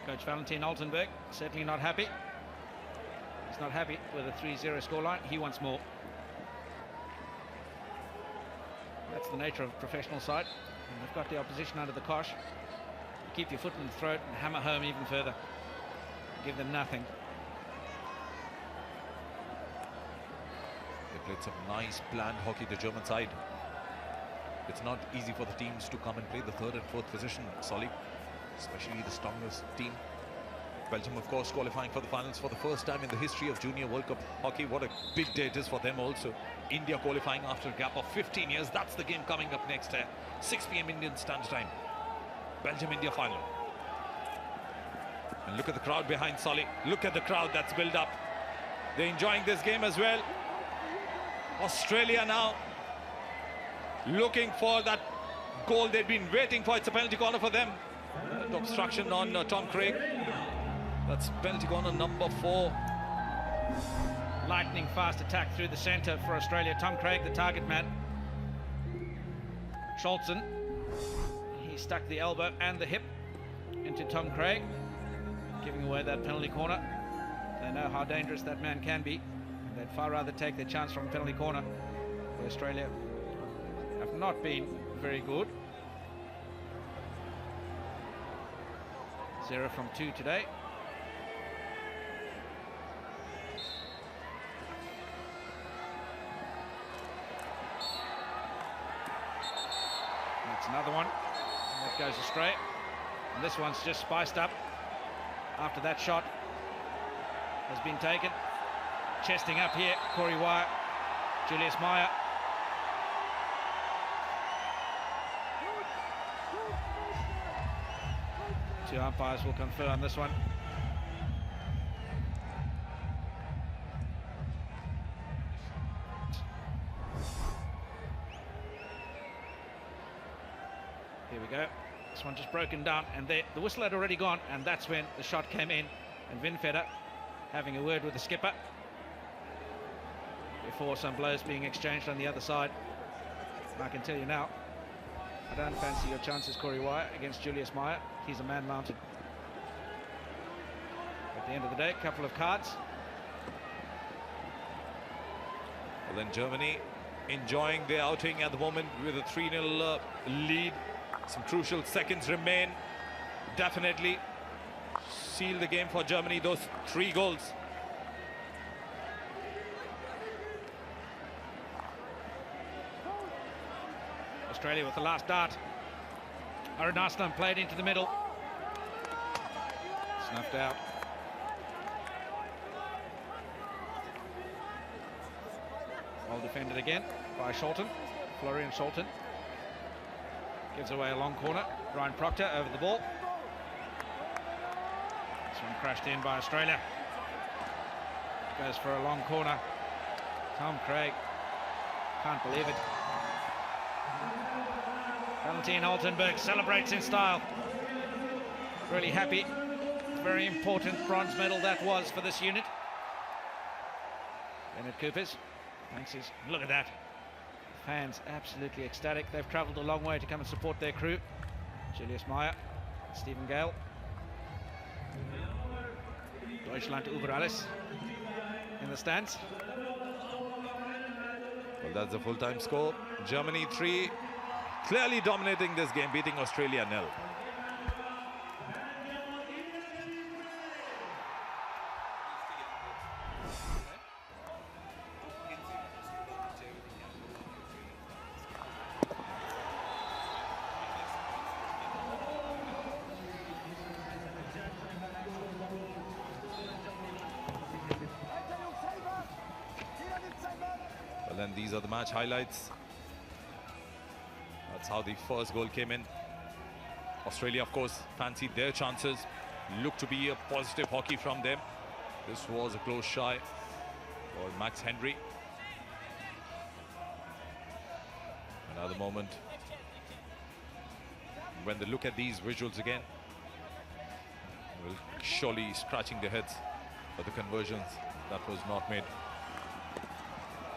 Coach Valentin Altenberg certainly not happy. He's not happy with a 3-0 scoreline. He wants more. That's the nature of a professional side. And they've got the opposition under the cosh. Keep your foot in the throat and hammer home even further. Give them nothing. They played some nice planned hockey, the German side. It's not easy for the teams to come and play the 3rd and 4th position, Solly, especially the strongest team. Belgium, of course, qualifying for the finals for the first time in the history of Junior World Cup hockey. What a big day it is for them also. India qualifying after a gap of 15 years. That's the game coming up next. 6 p.m. Indian Standard Time. Belgium-India final. And look at the crowd behind Solly. Look at the crowd that's built up. They're enjoying this game as well. Australia now looking for that goal they've been waiting for. It's a penalty corner for them. Obstruction on Tom Craig. That's penalty corner number 4. Lightning fast attack through the centre for Australia. Tom Craig, the target man. Scholzen, he stuck the elbow and the hip into Tom Craig, giving away that penalty corner. They know how dangerous that man can be. They'd far rather take their chance from a penalty corner, where Australia have not been very good. 0 from 2 today. That's another one. That goes astray. And this one's just spiced up after that shot has been taken. Chesting up here, Corey Wire, Julius Meyer. Two umpires will confer on this one. Here we go. This one just broken down, and the whistle had already gone, and that's when the shot came in. And Vinfeder having a word with the skipper before some blows being exchanged on the other side. And I can tell you now, I don't fancy your chances, Corey Wire, against Julius Meyer. He's a man mounted. At the end of the day, a couple of cards. Well, then Germany enjoying their outing at the moment with a 3-0 lead. Some crucial seconds remain. Definitely seal the game for Germany, those 3 goals. Australia with the last dart. Arunaslam played into the middle. Snuffed out. Well defended again by Scholten. Florian Scholten gives away a long corner. Ryan Proctor over the ball. This one crashed in by Australia. Goes for a long corner. Tom Craig. Can't believe it. Valentin Altenberg celebrates in style. Really happy. Very important bronze medal that was for this unit. Bennett Coopers thanks his. Look at that. Fans absolutely ecstatic. They've travelled a long way to come and support their crew. Julius Meyer, Stephen Gale. Deutschland über alles in the stands. Well, that's the full-time score. Germany 3, clearly dominating this game, beating Australia 0. Well, then these are the match highlights. That's how the first goal came in. Australia, of course, fancied their chances. Looked to be a positive hockey from them. This was a close shy for Max Henry. Another moment when they look at these visuals again, will surely scratching their heads for the conversions that was not made.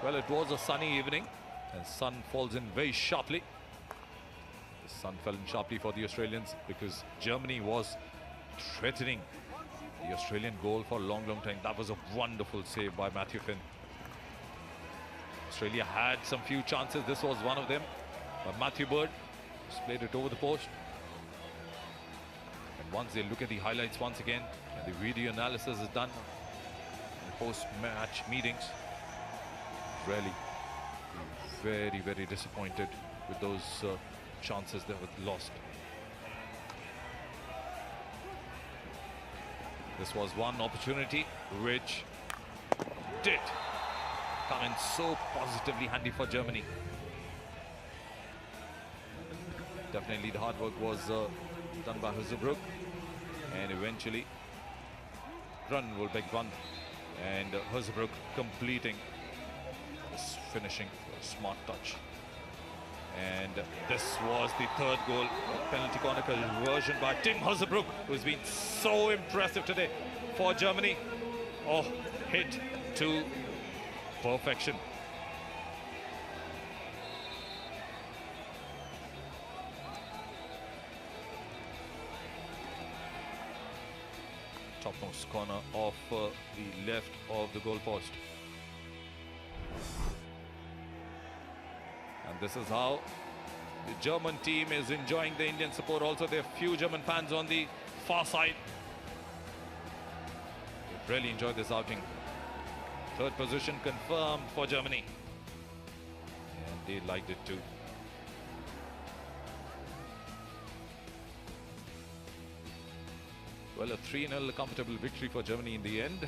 Well, it was a sunny evening and sun falls in very sharply. The sun fell in sharply for the Australians because Germany was threatening the Australian goal for a long time. That was a wonderful save by Matthew Finn. Australia had some few chances. This was one of them, but Matthew Bird just played it over the post. And once they look at the highlights once again and the video analysis is done, the post-match meetings, really very disappointed with those chances that were lost. This was one opportunity which did come in so positively handy for Germany. Definitely the hard work was done by Huzebrook, and eventually Grun will beg Grun And Husbrook completing this finishing smart touch. And this was the third goal, penalty corner conversion by Tim Husbrook, who's been so impressive today for Germany. Oh, hit to perfection. Topmost corner of the left of the goal post. And this is how the German team is enjoying the Indian support. Also, there are few German fans on the far side. They've really enjoyed this outing. Third position confirmed for Germany. And they liked it too. Well, a 3-0 comfortable victory for Germany in the end.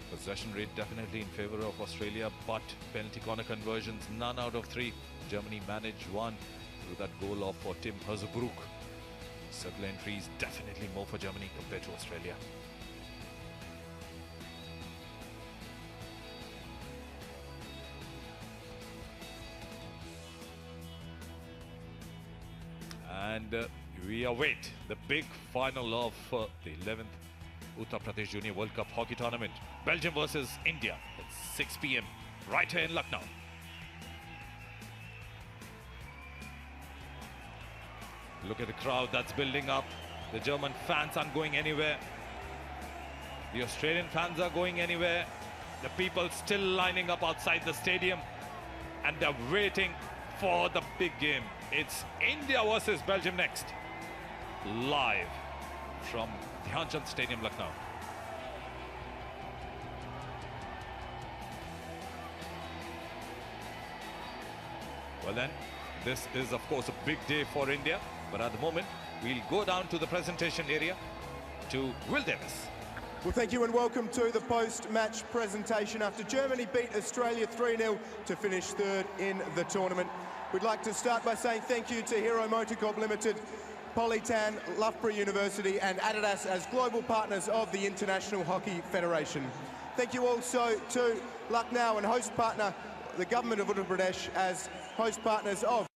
Possession rate definitely in favor of Australia, but penalty corner conversions, none out of 3. Germany managed one through that goal of for Tim Husbrook. Circle entries definitely more for Germany compared to Australia. And we await the big final of the 11th Uttar Pradesh Junior World Cup Hockey Tournament. Belgium versus India at 6 p.m. right here in Lucknow. Look at the crowd that's building up. The German fans aren't going anywhere. The Australian fans are going anywhere. The people still lining up outside the stadium. And they're waiting for the big game. It's India versus Belgium next. Live from Dhyan Chand Stadium, Lucknow. Well then, this is of course a big day for India, but at the moment we'll go down to the presentation area to Will Davis. Well, thank you and welcome to the post-match presentation after Germany beat Australia 3-0 to finish third in the tournament. We'd like to start by saying thank you to Hero Motorcorp Limited, Polytan, Loughborough University and Adidas as global partners of the International Hockey Federation. Thank you also to Lucknow and host partner, the Government of Uttar Pradesh, as host partners of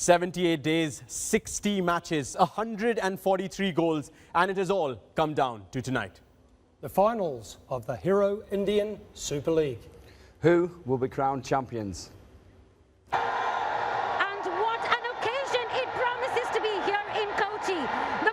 78 days, 60 matches, 143 goals, and it has all come down to tonight. The finals of the Hero Indian Super League. Who will be crowned champions? And what an occasion it promises to be here in Kochi. The